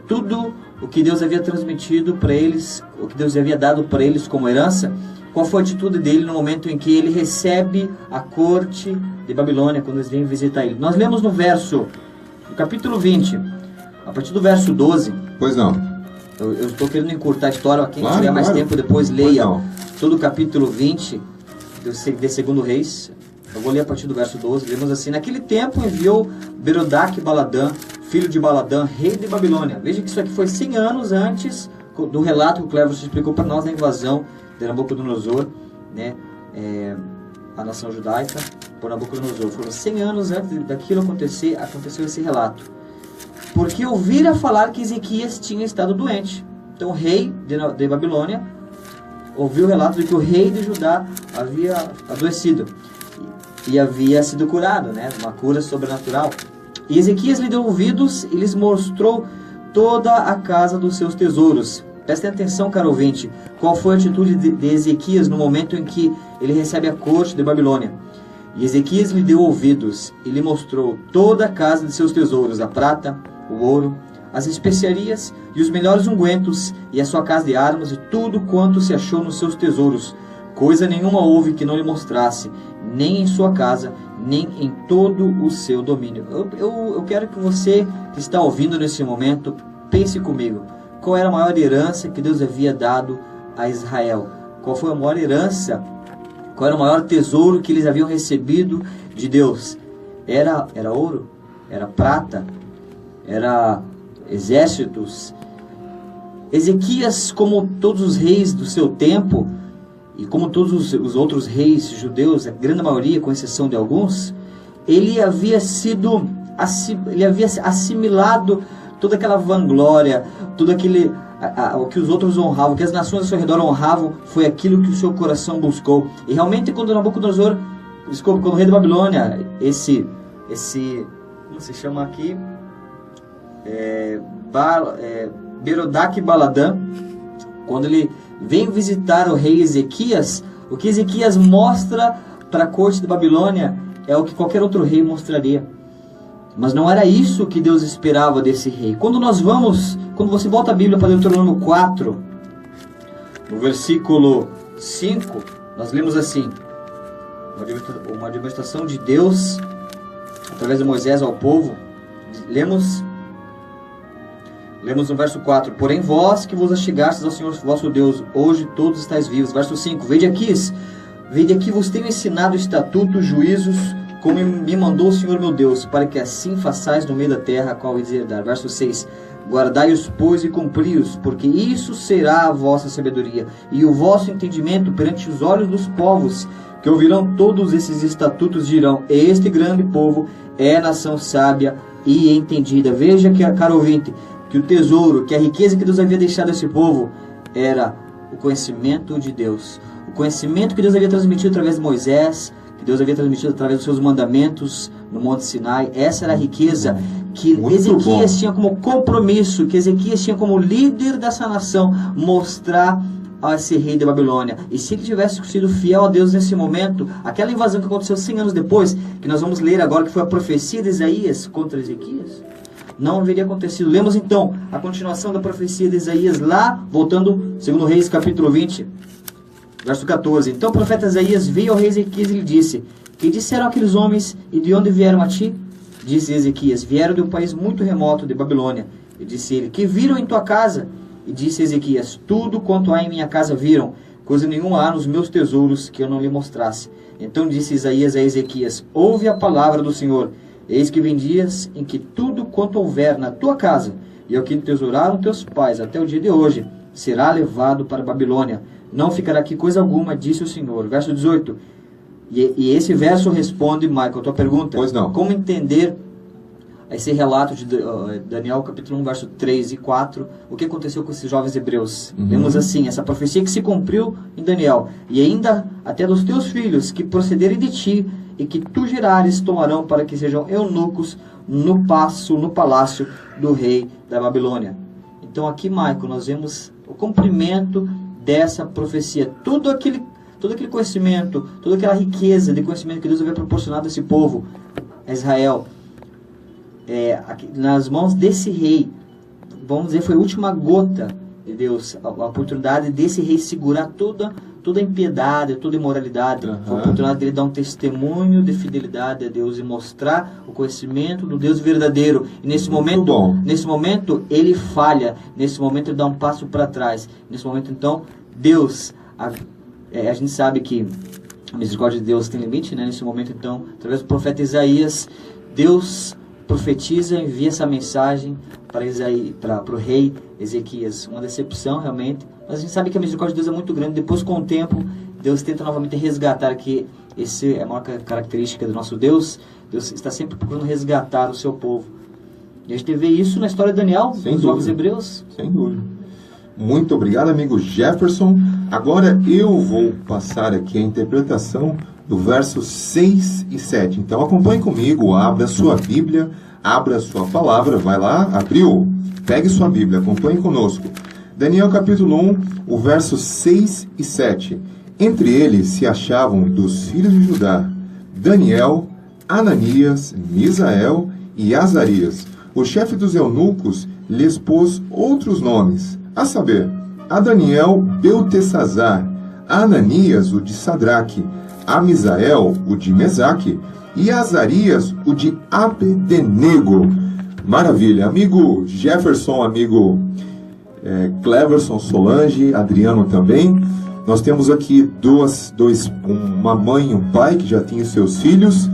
tudo o que Deus havia transmitido para eles, o que Deus havia dado para eles como herança. Qual foi a atitude dele no momento em que ele recebe a corte de Babilônia, quando eles vêm visitar ele? Nós lemos no capítulo 20, a partir do verso 12. Pois não. Eu estou querendo encurtar a história, quem tiver mais tempo depois leia todo o capítulo 20 de Segundo Reis. Eu vou ler a partir do verso 12, lemos assim: naquele tempo enviou Berodaque Baladã, filho de Baladã, rei de Babilônia. Veja que isso aqui foi 100 anos antes do relato que o Cleverson explicou para nós da invasão de Nabucodonosor, né, a nação judaica por Nabucodonosor. Foram 100 anos antes daquilo acontecer, aconteceu esse relato. Porque ouvira falar que Ezequias tinha estado doente. Então o rei de Babilônia ouviu o relato de que o rei de Judá havia adoecido e havia sido curado, né? Uma cura sobrenatural. E Ezequias lhe deu ouvidos e lhes mostrou toda a casa dos seus tesouros. Prestem atenção, caro ouvinte, qual foi a atitude de Ezequias no momento em que ele recebe a corte de Babilônia. E Ezequias lhe deu ouvidos e lhe mostrou toda a casa de seus tesouros, a prata, o ouro, as especiarias e os melhores ungüentos, e a sua casa de armas, e tudo quanto se achou nos seus tesouros. Coisa nenhuma houve que não lhe mostrasse, nem em sua casa, nem em todo o seu domínio. Eu quero que você que está ouvindo nesse momento, pense comigo. Qual era a maior herança que Deus havia dado a Israel? Qual foi a maior herança? Qual era o maior tesouro que eles haviam recebido de Deus? Era ouro? Era prata? Era exércitos? Ezequias, como todos os reis do seu tempo, e como todos os outros reis judeus, a grande maioria, com exceção de alguns, ele havia assimilado toda aquela vanglória, tudo aquele o que os outros honravam, o que as nações ao seu redor honravam, foi aquilo que o seu coração buscou. E realmente quando quando o rei da Babilônia, esse como se chama aqui, Berodaque Baladã, quando ele vem visitar o rei Ezequias, o que Ezequias mostra para a corte de Babilônia é o que qualquer outro rei mostraria. Mas não era isso que Deus esperava desse rei. Quando você volta a Bíblia para Deuteronômio 4, no versículo 5, nós lemos assim: uma demonstração de Deus através de Moisés ao povo. Lemos no verso 4: porém vós que vos achegastes ao Senhor vosso Deus, hoje todos estáis vivos. Verso 5: vede aqui vos tenho ensinado estatutos, juízos, como me mandou o Senhor meu Deus, para que assim façais no meio da terra a qual ides herdar. Verso 6: guardai-os, pois, e cumpri-os, porque isso será a vossa sabedoria e o vosso entendimento perante os olhos dos povos, que ouvirão todos esses estatutos, dirão: este grande povo é nação sábia e entendida. Veja que, caro ouvinte, que o tesouro, que a riqueza que Deus havia deixado a esse povo era o conhecimento de Deus. O conhecimento que Deus havia transmitido através de Moisés, que Deus havia transmitido através dos seus mandamentos no Monte Sinai. Essa era a riqueza que Ezequias tinha como compromisso, que Ezequias tinha como líder dessa nação, mostrar a esse rei da Babilônia. E se ele tivesse sido fiel a Deus nesse momento, aquela invasão que aconteceu 100 anos depois, que nós vamos ler agora, que foi a profecia de Isaías contra Ezequias, não haveria acontecido. Lemos então a continuação da profecia de Isaías lá, voltando, segundo Reis capítulo 20, verso 14. Então o profeta Isaías veio ao rei Ezequias e lhe disse: que disseram aqueles homens e de onde vieram a ti? Disse Ezequias: vieram de um país muito remoto, de Babilônia. E disse ele: que viram em tua casa? E disse Ezequias: tudo quanto há em minha casa viram, coisa nenhuma há nos meus tesouros que eu não lhe mostrasse. Então disse Isaías a Ezequias: ouve a palavra do Senhor. Eis que vem dias em que tudo quanto houver na tua casa, e o que tesouraram teus pais até o dia de hoje, será levado para a Babilônia. Não ficará aqui coisa alguma, disse o Senhor. Verso 18. E esse verso responde, Michael, a tua pergunta. Pois não. Como entender esse relato de Daniel, capítulo 1, verso 3 e 4, o que aconteceu com esses jovens hebreus? Vemos assim, essa profecia que se cumpriu em Daniel. E ainda até dos teus filhos, que procederem de ti, e que tu gerares, tomarão para que sejam eunucos no palácio do rei da Babilônia. Então aqui, Michael, nós vemos o cumprimento dessa profecia. Todo aquele conhecimento, toda aquela riqueza de conhecimento que Deus havia proporcionado a esse povo, a Israel, nas mãos desse rei, vamos dizer, foi a última gota de Deus, a oportunidade desse rei segurar toda a impiedade, toda a imoralidade. Foi a oportunidade dele dar um testemunho de fidelidade a Deus e mostrar o conhecimento do Deus verdadeiro. E nesse momento ele falha, nesse momento ele dá um passo para trás. Nesse momento, então, Deus, a gente sabe que a misericórdia de Deus tem limite, né? Nesse momento, então, através do profeta Isaías, Deus profetiza, envia essa mensagem para o rei Ezequias. Uma decepção, realmente. Mas a gente sabe que a misericórdia de Deus é muito grande. Depois, com o tempo, Deus tenta novamente resgatar, que essa é a maior característica do nosso Deus. Deus está sempre procurando resgatar o seu povo. E a gente vê isso na história de Daniel, dos jovens hebreus. Sem dúvida. Muito obrigado, amigo Jefferson. Agora eu vou passar aqui a interpretação do verso 6 e 7. Então acompanhe comigo, abra sua Bíblia, abra sua palavra, vai lá, abriu, pegue sua Bíblia, acompanhe conosco. Daniel capítulo 1, o verso 6 e 7. Entre eles se achavam dos filhos de Judá, Daniel, Ananias, Misael e Azarias. O chefe dos eunucos lhes pôs outros nomes, a saber, a Daniel, Beltesazar, a Ananias, o de Sadraque, a Misael, o de Mesaque, e a Azarias, o de Abdenego. Maravilha. Amigo Jefferson, amigo Cleverson, Solange, Adriano também. Nós temos aqui uma mãe e um pai que já tinham seus filhos,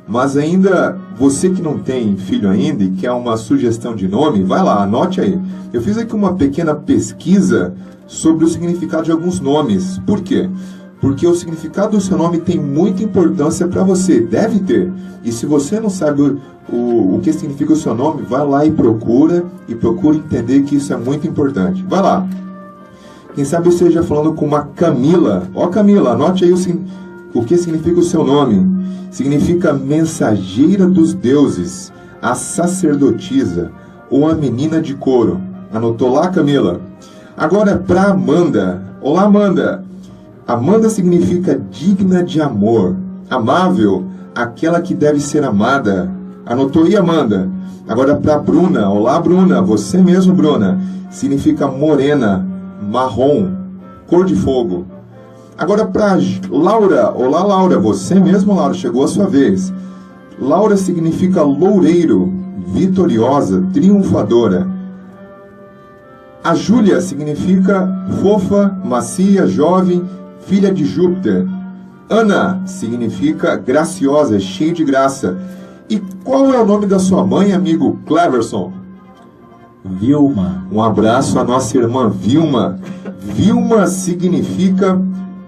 mas ainda você que não tem filho ainda e quer uma sugestão de nome, vai lá, anote aí. Eu fiz aqui uma pequena pesquisa sobre o significado de alguns nomes. Por quê? Porque o significado do seu nome tem muita importância para você, deve ter. E se você não sabe o que significa o seu nome, vai lá e procura entender que isso é muito importante. Vai lá. Quem sabe eu esteja falando com uma Camila. Ó Camila, anote aí o que significa o seu nome. Significa mensageira dos deuses, a sacerdotisa ou a menina de couro. Anotou lá, Camila? Agora para Amanda. Olá, Amanda. Amanda significa digna de amor, amável, aquela que deve ser amada. Anotou aí, Amanda? Agora para Bruna. Olá, Bruna. Você mesmo, Bruna. Significa morena, marrom, cor de fogo. Agora para Laura. Olá, Laura. Você mesmo, Laura. Chegou a sua vez. Laura significa loureiro, vitoriosa, triunfadora. A Júlia significa fofa, macia, jovem, filha de Júpiter. Ana significa graciosa, cheia de graça. E qual é o nome da sua mãe, amigo Cleverson? Vilma. Um abraço à nossa irmã Vilma. Vilma significa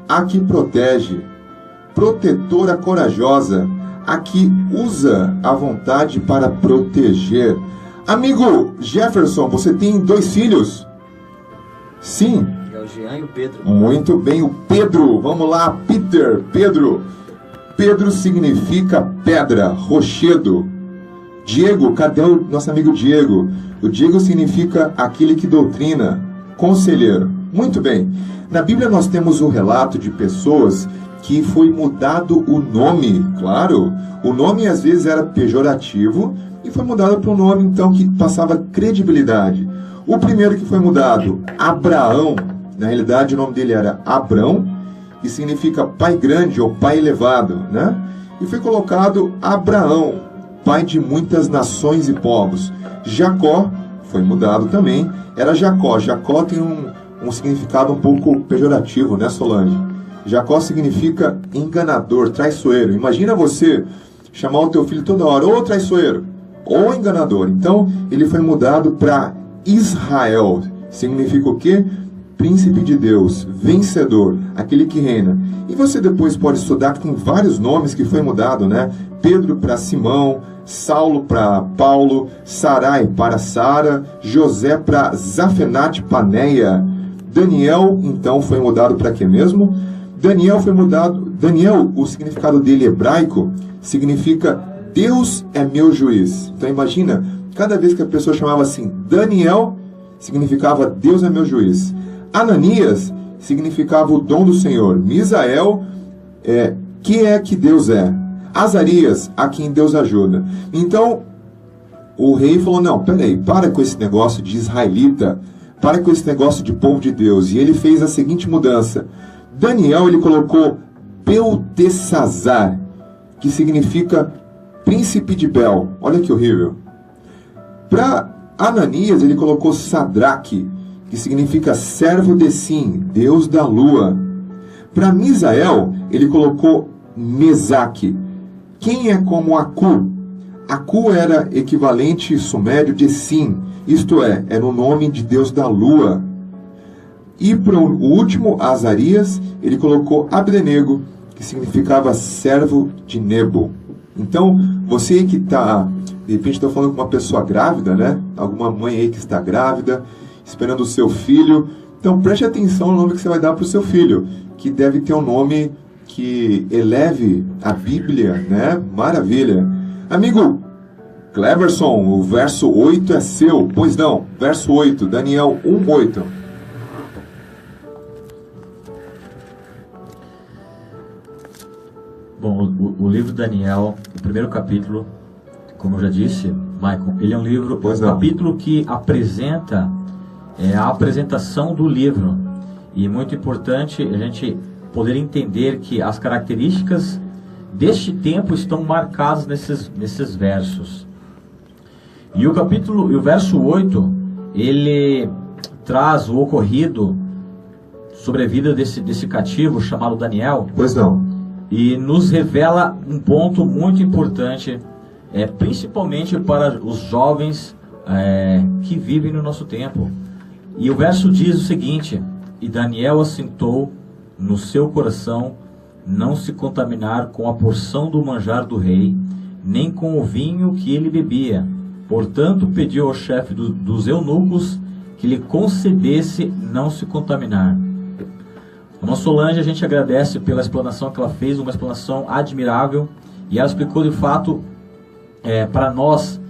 a que protege, protetora corajosa, a que usa a vontade para proteger. Amigo Jefferson, você tem 2 filhos? Sim. É o Jean e o Pedro. Muito bem, o Pedro. Vamos lá, Peter, Pedro. Pedro significa pedra, rochedo. Diego, cadê o nosso amigo Diego? O Diego significa aquele que doutrina, conselheiro. Muito bem. Na Bíblia nós temos um relato de pessoas que foi mudado o nome. Claro, o nome às vezes era pejorativo e foi mudado para um nome então que passava credibilidade. O primeiro que foi mudado, Abraão. Na realidade o nome dele era Abrão, que significa pai grande ou pai elevado, né? E foi colocado Abraão, pai de muitas nações e povos. Jacó foi mudado também, era Jacó. Jacó tem um significado um pouco pejorativo, né, Solange? Jacó significa enganador, traiçoeiro. Imagina você chamar o teu filho toda hora, ô traiçoeiro, ou enganador. Então, ele foi mudado para Israel. Significa o quê? príncipe de Deus, vencedor, aquele que reina. E você depois pode estudar que tem vários nomes que foi mudado, né? Pedro para Simão, Saulo para Paulo, Sarai para Sara, José para Zafenate Paneia. Daniel, então, foi mudado para quê mesmo? Daniel foi mudado... Daniel, o significado dele hebraico, significa Deus é meu juiz. Então imagina, cada vez que a pessoa chamava assim, Daniel, significava Deus é meu juiz. Ananias significava o dom do Senhor. Misael, que é que Deus é. Azarias, a quem Deus ajuda. Então, o rei falou, não, peraí, para com esse negócio de israelita, para com esse negócio de povo de Deus. E ele fez a seguinte mudança. Daniel, ele colocou Beltesazar, que significa príncipe de Bel. Olha que horrível. Para Ananias, ele colocou Sadraque, que significa servo de Sim, Deus da lua. Para Misael, ele colocou Mesaque. Quem é como Acu? Acu era equivalente sumério de Sim, isto é, era o nome de Deus da lua. E para o último, Azarias, ele colocou Abdenego, que significava servo de Nebo. Então, você que está, de repente está falando com uma pessoa grávida, né? Alguma mãe aí que está grávida, esperando o seu filho. Então, preste atenção no nome que você vai dar para o seu filho, que deve ter um nome que eleve a Bíblia, né? Maravilha. Amigo Cleverson, o verso 8 é seu. Pois não, verso 8, Daniel 1:8. Bom, o livro de Daniel, o primeiro capítulo, como eu já disse, Michael, ele é um livro, capítulo que apresenta a apresentação do livro. E é muito importante a gente poder entender que as características deste tempo estão marcadas nesses versos. E o verso 8, ele traz o ocorrido sobre a vida desse cativo chamado Daniel. Pois não. E nos revela um ponto muito importante, principalmente para os jovens que vivem no nosso tempo. E o verso diz o seguinte: e Daniel assentou no seu coração não se contaminar com a porção do manjar do rei, nem com o vinho que ele bebia. Portanto, pediu ao chefe dos eunucos que lhe concedesse não se contaminar. A nossa Solange, a gente agradece pela explanação que ela fez, uma explanação admirável, e ela explicou de fato para nós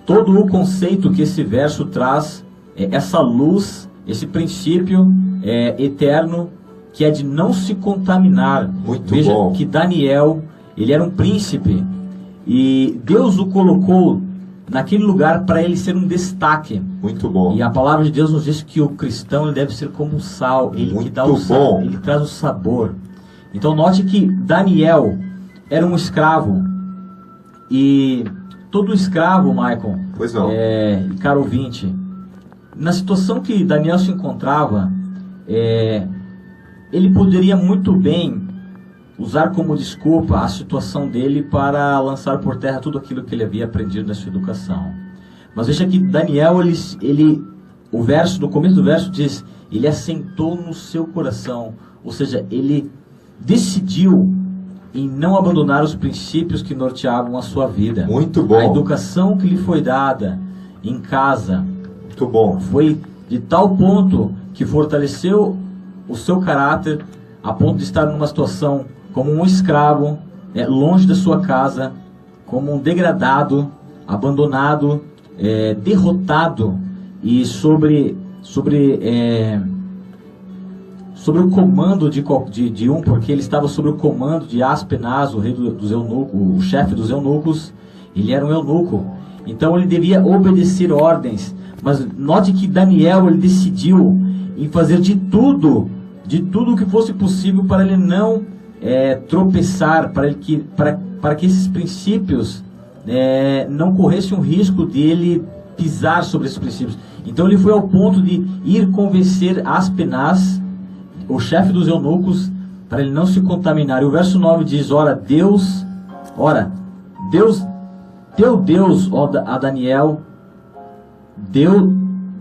todo o conceito que esse verso traz, essa luz, esse princípio eterno, que é de não se contaminar. Muito Veja bom. que Daniel, ele era um príncipe, e Deus o colocou naquele lugar para ele ser um destaque. Muito bom. E a palavra de Deus nos diz que o cristão ele deve ser como o sal, ele Muito que dá o sal, bom. ele traz o sabor. Então note que Daniel era um escravo, e todo escravo, Michael, Pois não. e caro ouvinte, na situação que Daniel se encontrava, ele poderia muito bem usar como desculpa a situação dele para lançar por terra tudo aquilo que ele havia aprendido na sua educação. Mas veja que Daniel, no começo do verso diz, ele assentou no seu coração, ou seja, ele decidiu em não abandonar os princípios que norteavam a sua vida. Muito bom. A educação que lhe foi dada em casa Muito bom. foi de tal ponto que fortaleceu o seu caráter a ponto de estar numa situação como um escravo, longe da sua casa, como um degradado, abandonado, derrotado, e sobre o comando de um, porque ele estava sob o comando de Aspenaz, o rei dos eunucos, o chefe dos eunucos. Ele era um eunuco, então ele devia obedecer ordens. Mas note que Daniel, ele decidiu em fazer de tudo o que fosse possível para ele não tropeçar, para que esses princípios não corressem um risco de ele pisar sobre esses princípios. Então ele foi ao ponto de ir convencer Aspenaz, o chefe dos eunucos, para ele não se contaminar. E o verso 9 diz, Deus, teu Deus, a Daniel, deu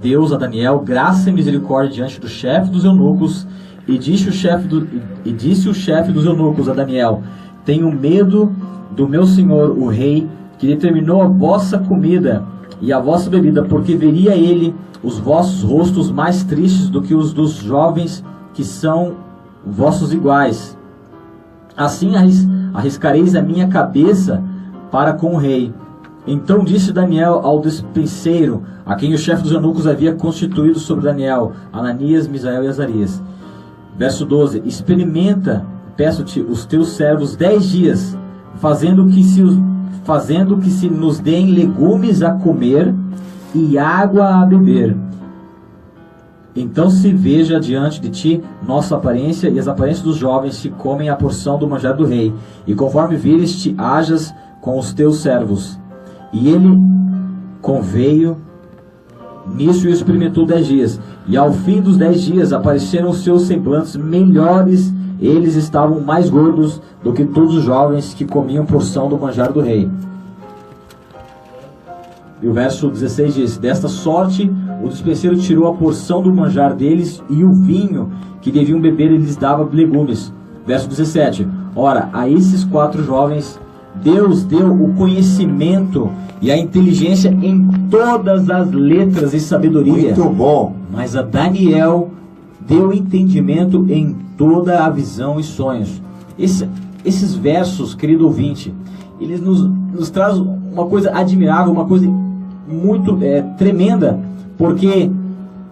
Deus a Daniel graça e misericórdia diante do chefe dos eunucos, e disse o chefe dos eunucos a Daniel: tenho medo do meu senhor o rei, que determinou a vossa comida e a vossa bebida, porque veria ele os vossos rostos mais tristes do que os dos jovens que são vossos iguais. Assim arriscareis a minha cabeça para com o rei. Então disse Daniel ao despenseiro, a quem o chefe dos eunucos havia constituído sobre Daniel, Ananias, Misael e Azarias. Verso 12: experimenta, peço-te, os teus servos 10 dias, fazendo que se nos deem legumes a comer e água a beber. Então se veja diante de ti nossa aparência e as aparências dos jovens que comem a porção do manjar do rei, e conforme vires te hajas com os teus servos. E ele conveio nisso e experimentou 10 dias. E ao fim dos 10 dias apareceram os seus semblantes melhores. Eles estavam mais gordos do que todos os jovens que comiam porção do manjar do rei. E o verso 16 diz: desta sorte o despenseiro tirou a porção do manjar deles, e o vinho que deviam beber ele lhes dava legumes. Verso 17: ora, a esses 4 jovens Deus deu o conhecimento e a inteligência em todas as letras e sabedoria. Muito bom. Mas a Daniel deu entendimento em toda a visão e sonhos. Esses versos, querido ouvinte, eles nos trazem uma coisa admirável, uma coisa muito tremenda, porque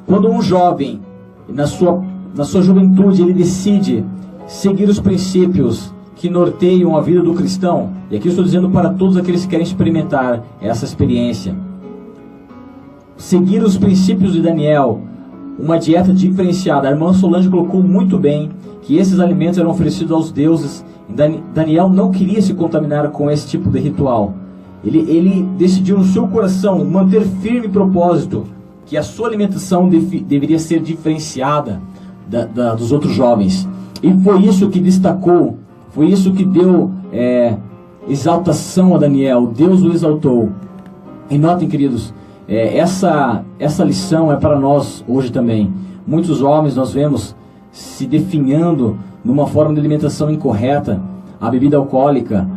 quando um jovem, na sua juventude, ele decide seguir os princípios que norteiam a vida do cristão, e aqui eu estou dizendo para todos aqueles que querem experimentar essa experiência, seguir os princípios de Daniel, uma dieta diferenciada. A irmã Solange colocou muito bem que esses alimentos eram oferecidos aos deuses. Daniel não queria se contaminar com esse tipo de ritual. Ele decidiu no seu coração manter firme propósito que a sua alimentação deveria ser diferenciada dos outros jovens. E foi isso que destacou, foi isso que deu exaltação a Daniel. Deus o exaltou. E notem, queridos, essa lição é para nós hoje também. Muitos homens nós vemos se definhando numa forma de alimentação incorreta, a bebida alcoólica,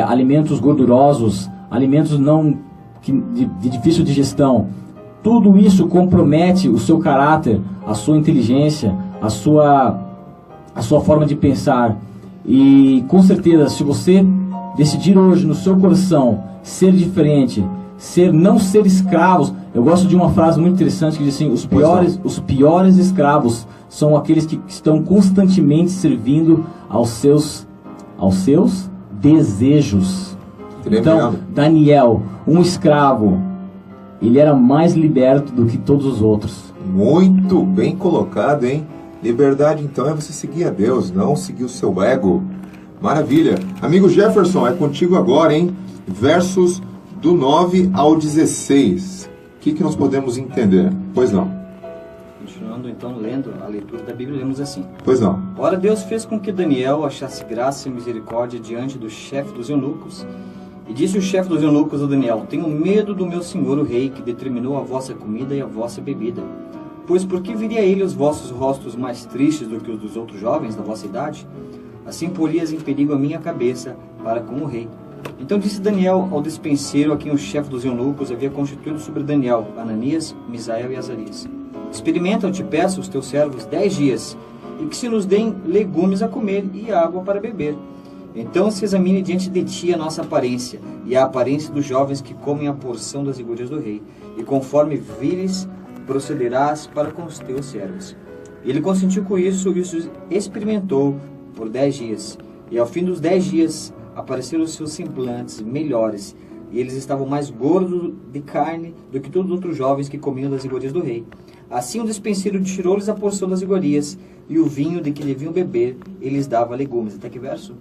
alimentos gordurosos, alimentos de difícil digestão. Tudo isso compromete o seu caráter, a sua inteligência, a sua forma de pensar. E com certeza, se você decidir hoje no seu coração ser diferente, não ser escravos. Eu gosto de uma frase muito interessante que diz assim: os piores escravos são aqueles que estão constantemente servindo aos seus desejos. Então, Daniel, um escravo, ele era mais liberto do que todos os outros. Muito bem colocado, hein? Liberdade, então, é você seguir a Deus, não seguir o seu ego. Maravilha. Amigo Jefferson, é contigo agora, hein? Versos do 9 ao 16. O que nós podemos entender? Pois não. Continuando, então, lendo a leitura da Bíblia, lemos assim. Pois não. Ora, Deus fez com que Daniel achasse graça e misericórdia diante do chefe dos eunucos. E disse o chefe dos eunucos a Daniel: tenho medo do meu senhor o rei, que determinou a vossa comida e a vossa bebida. Pois por que viria ele os vossos rostos mais tristes do que os dos outros jovens da vossa idade? Assim porias em perigo a minha cabeça para com o rei. Então disse Daniel ao despenseiro, a quem o chefe dos eunucos havia constituído sobre Daniel, Ananias, Misael e Azarias: experimenta, eu te peço, os teus servos 10 dias, e que se nos deem legumes a comer e água para beber. Então se examine diante de ti a nossa aparência, e a aparência dos jovens que comem a porção das iguarias do rei, e conforme vires, procederás para com os teus servos. Ele consentiu com isso e os experimentou por 10 dias. E ao fim dos 10 dias apareceram os seus semblantes melhores, e eles estavam mais gordos de carne do que todos os outros jovens que comiam das iguarias do rei. Assim o despenseiro tirou-lhes a porção das iguarias, e o vinho de que deviam beber, ele lhes dava legumes. Até que verso?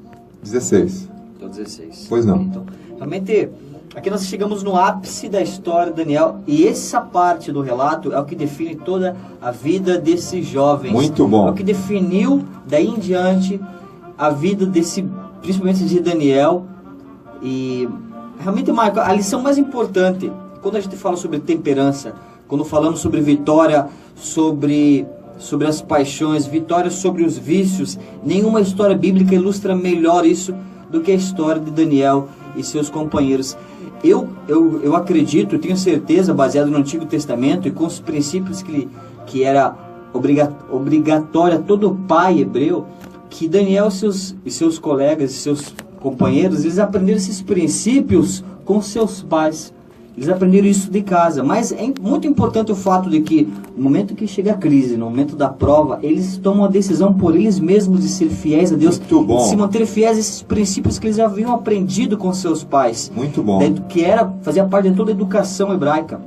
16. Então 16. Pois não. Então, realmente, aqui nós chegamos no ápice da história de Daniel, e essa parte do relato é o que define toda a vida desses jovens. Muito bom. É o que definiu, daí em diante, a vida principalmente de Daniel. E realmente, Marco, a lição mais importante, quando a gente fala sobre temperança, quando falamos sobre vitória, sobre as paixões, vitória sobre os vícios, nenhuma história bíblica ilustra melhor isso do que a história de Daniel e seus companheiros. Eu acredito, tenho certeza, baseado no Antigo Testamento e com os princípios que era obrigatório a todo pai hebreu, que Daniel e seus colegas e seus companheiros, eles aprenderam esses princípios com seus pais. Eles aprenderam isso de casa. Mas é muito importante o fato de que, no momento que chega a crise, no momento da prova, eles tomam a decisão por eles mesmos de ser fiéis a Deus, de se manter fiéis a esses princípios que eles haviam aprendido com seus pais. Muito bom. Que fazia parte de toda a educação hebraica.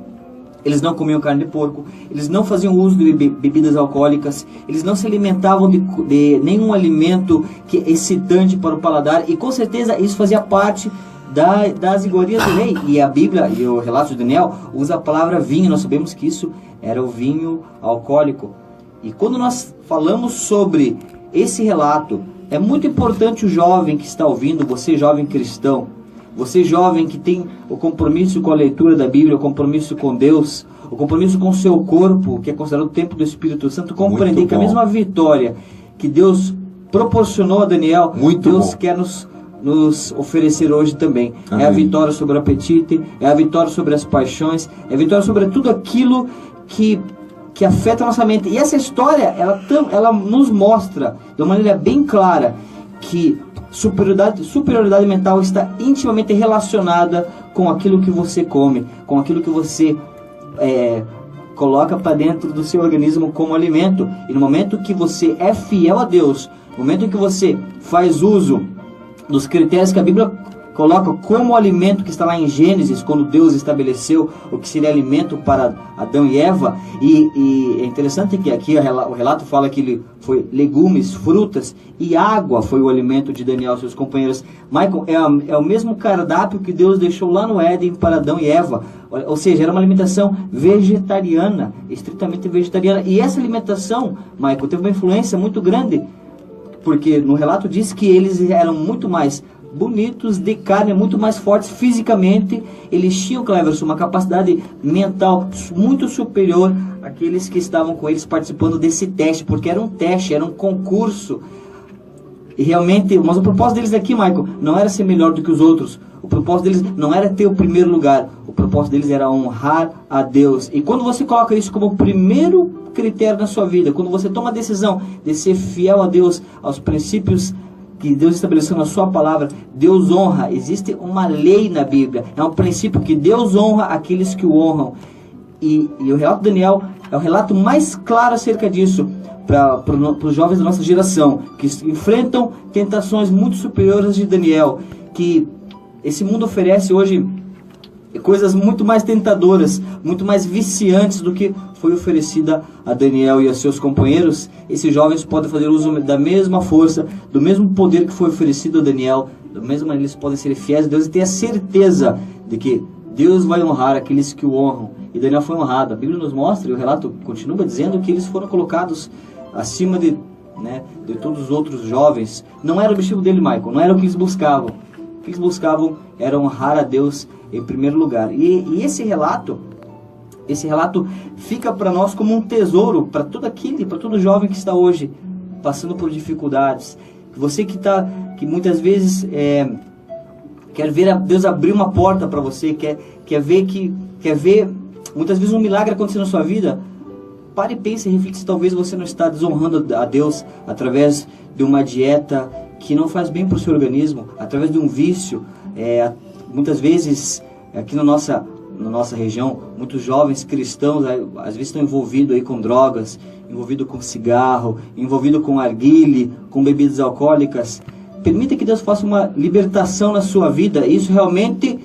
Eles não comiam carne de porco, eles não faziam uso de bebidas alcoólicas, eles não se alimentavam de nenhum alimento que é excitante para o paladar, e com certeza isso fazia parte das iguarias do rei. E a Bíblia e o relato de Daniel usa a palavra vinho. Nós sabemos que isso era o vinho alcoólico. E quando nós falamos sobre esse relato, é muito importante o jovem que está ouvindo, você jovem cristão, você jovem que tem o compromisso com a leitura da Bíblia, o compromisso com Deus, o compromisso com o seu corpo, que é considerado o templo do Espírito Santo, compreender que a mesma vitória que Deus proporcionou a Daniel, Deus quer nos oferecer hoje também. Amém. É a vitória sobre o apetite, é a vitória sobre as paixões, é a vitória sobre tudo aquilo que afeta a nossa mente. E essa história, ela nos mostra de uma maneira bem clara que superioridade mental está intimamente relacionada com aquilo que você come, com aquilo que você coloca para dentro do seu organismo como alimento. E no momento que você é fiel a Deus, no momento em que você faz uso dos critérios que a Bíblia coloca como alimento, que está lá em Gênesis, quando Deus estabeleceu o que seria alimento para Adão e Eva, e é interessante que aqui o relato fala que ele foi legumes, frutas e água foi o alimento de Daniel e seus companheiros. Michael, é o mesmo cardápio que Deus deixou lá no Éden para Adão e Eva, ou seja, era uma alimentação vegetariana, estritamente vegetariana, e essa alimentação, Michael, teve uma influência muito grande, porque no relato diz que eles eram muito mais bonitos de carne, muito mais fortes fisicamente. Eles tinham, Cleverson, uma capacidade mental muito superior àqueles que estavam com eles participando desse teste, porque era um teste, era um concurso. E realmente, mas o propósito deles aqui, Michael, não era ser melhor do que os outros. O propósito deles não era ter o primeiro lugar. O propósito deles era honrar a Deus. E quando você coloca isso como primeiro critério na sua vida, quando você toma a decisão de ser fiel a Deus, aos princípios que Deus estabeleceu na sua palavra, Deus honra. Existe uma lei na Bíblia, é um princípio que Deus honra aqueles que o honram. E o relato de Daniel é o relato mais claro acerca disso para os jovens da nossa geração, que enfrentam tentações muito superiores às de Daniel, que esse mundo oferece hoje coisas muito mais tentadoras, muito mais viciantes do que foi oferecida a Daniel e a seus companheiros. Esses jovens podem fazer uso da mesma força, do mesmo poder que foi oferecido a Daniel, da mesma maneira eles podem ser fiéis a Deus e ter a certeza de que Deus vai honrar aqueles que o honram. E Daniel foi honrado. A Bíblia nos mostra, e o relato continua dizendo, que eles foram colocados acima de todos os outros jovens. Não era o objetivo dele, Michael, não era o que eles buscavam. O que eles buscavam era honrar a Deus em primeiro lugar. E esse relato fica para nós como um tesouro, para todo jovem que está hoje passando por dificuldades. Você que muitas vezes quer ver Deus abrir uma porta para você, quer ver muitas vezes um milagre acontecer na sua vida. Pare e pense e reflita se talvez você não está desonrando a Deus através de uma dieta que não faz bem para o seu organismo, através de um vício. Muitas vezes, aqui na nossa região, muitos jovens cristãos, às vezes estão envolvidos aí com drogas, envolvidos com cigarro, envolvidos com narguilé, com bebidas alcoólicas. Permita que Deus faça uma libertação na sua vida. Isso realmente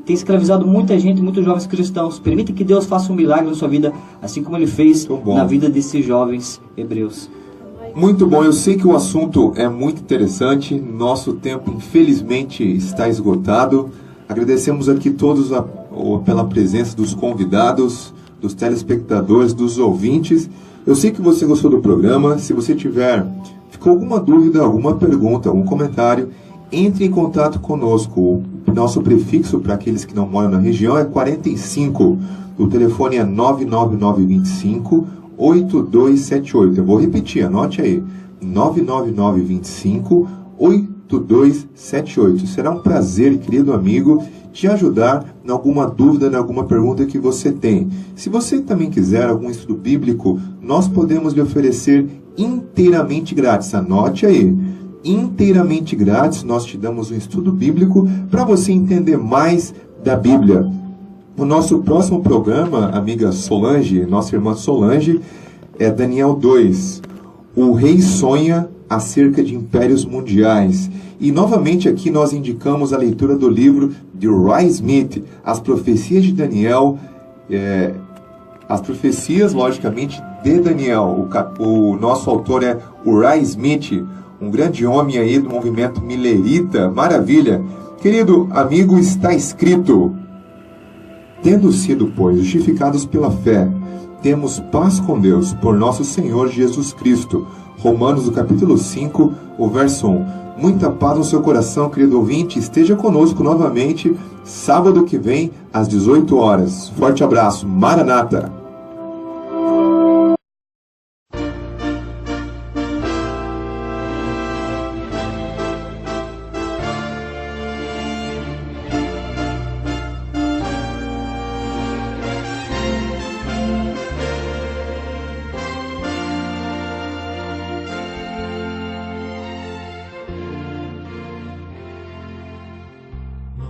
tem escravizado muita gente, muitos jovens cristãos. Permita que Deus faça um milagre na sua vida, assim como Ele fez na vida desses jovens hebreus. Muito bom, eu sei que o assunto é muito interessante, nosso tempo infelizmente está esgotado. Agradecemos aqui todos pela presença dos convidados, dos telespectadores, dos ouvintes. Eu sei que você gostou do programa. Se você ficou alguma dúvida, alguma pergunta, algum comentário, entre em contato conosco. Nosso prefixo para aqueles que não moram na região é 45. O telefone é 99925 8278. Eu vou repetir, anote aí. 99925 8278. Será um prazer, querido amigo, te ajudar em alguma dúvida, em alguma pergunta que você tem. Se você também quiser algum estudo bíblico, nós podemos lhe oferecer inteiramente grátis. Anote aí. Inteiramente grátis, nós te damos um estudo bíblico para você entender mais da Bíblia. O nosso próximo programa, amiga Solange, nossa irmã Solange, é Daniel 2. O rei sonha acerca de impérios mundiais. E novamente aqui nós indicamos a leitura do livro de Uriah Smith, As Profecias de Daniel, as profecias, logicamente, de Daniel. O nosso autor é Uriah Smith, um grande homem aí do movimento milerita. Maravilha! Querido amigo, está escrito: tendo sido, pois, justificados pela fé, temos paz com Deus por nosso Senhor Jesus Cristo. Romanos, do capítulo 5, o verso 1. Muita paz no seu coração, querido ouvinte. Esteja conosco novamente, sábado que vem, às 18 horas. Forte abraço. Maranata!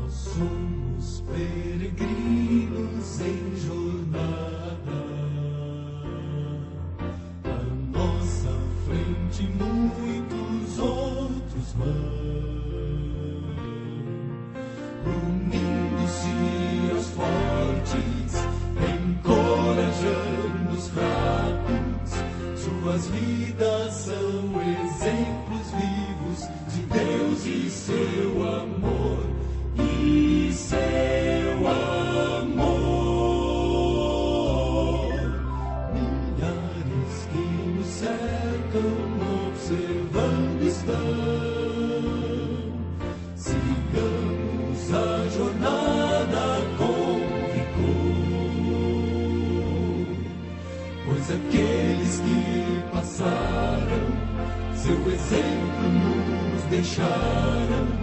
Somos peregrinos em jornada, à nossa frente muitos outros vão, unindo-se aos fortes, encorajando os fracos. Suas vidas são exemplos vivos de Deus e seu amor. E seu amor, milhares que nos cercam, observando estão. Sigamos a jornada com vigor, pois aqueles que passaram, seu exemplo nos deixaram.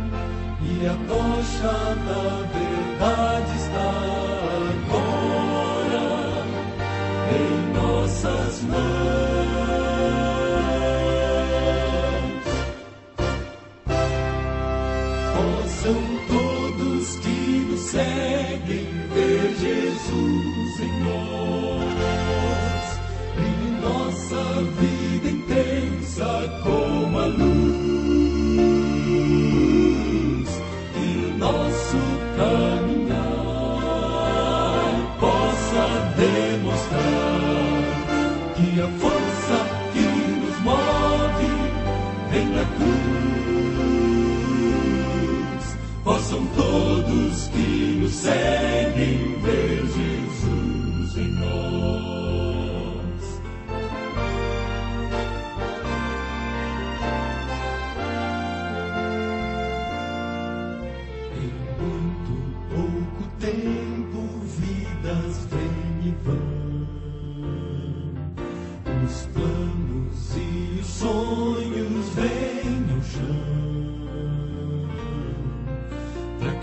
E a tocha da verdade está agora em nossas mãos. Possam todos que nos seguem ver Jesus em nós, brilhe nossa vida intensa como a luz. Nosso caminhar possa demonstrar que a força que nos move vem da cruz. Possam todos que nos seguem ver Jesus em nós.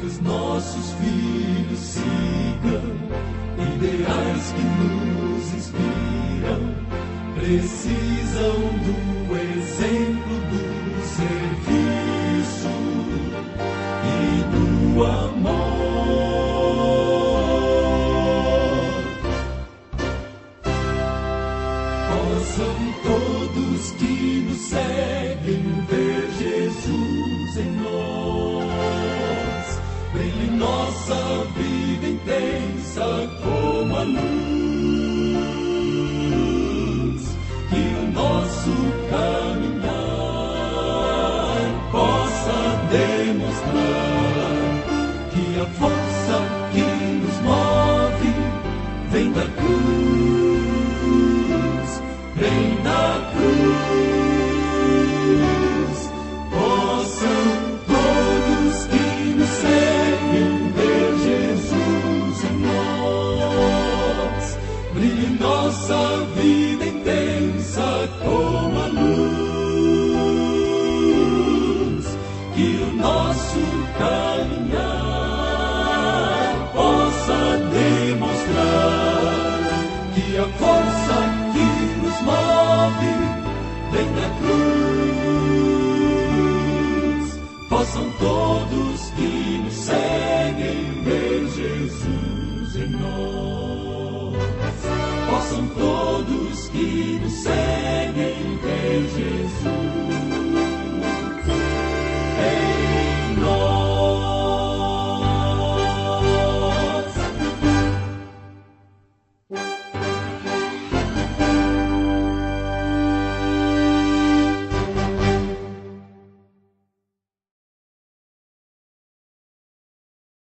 Os nossos filhos sigam ideais que nos inspiram, precisam do exemplo do serviço e do amor. Possam todos que nos seguem ver Jesus em nós, brilhe nossa vida intensa como a luz, que o nosso caminhar possa demonstrar que a força que nos move vem da cruz, vem da cruz. Possam todos que nos seguem nossa vida intensa como a luz, que o nosso caminhar possa demonstrar que a força que nos move vem da cruz. Possam todos que nos seguem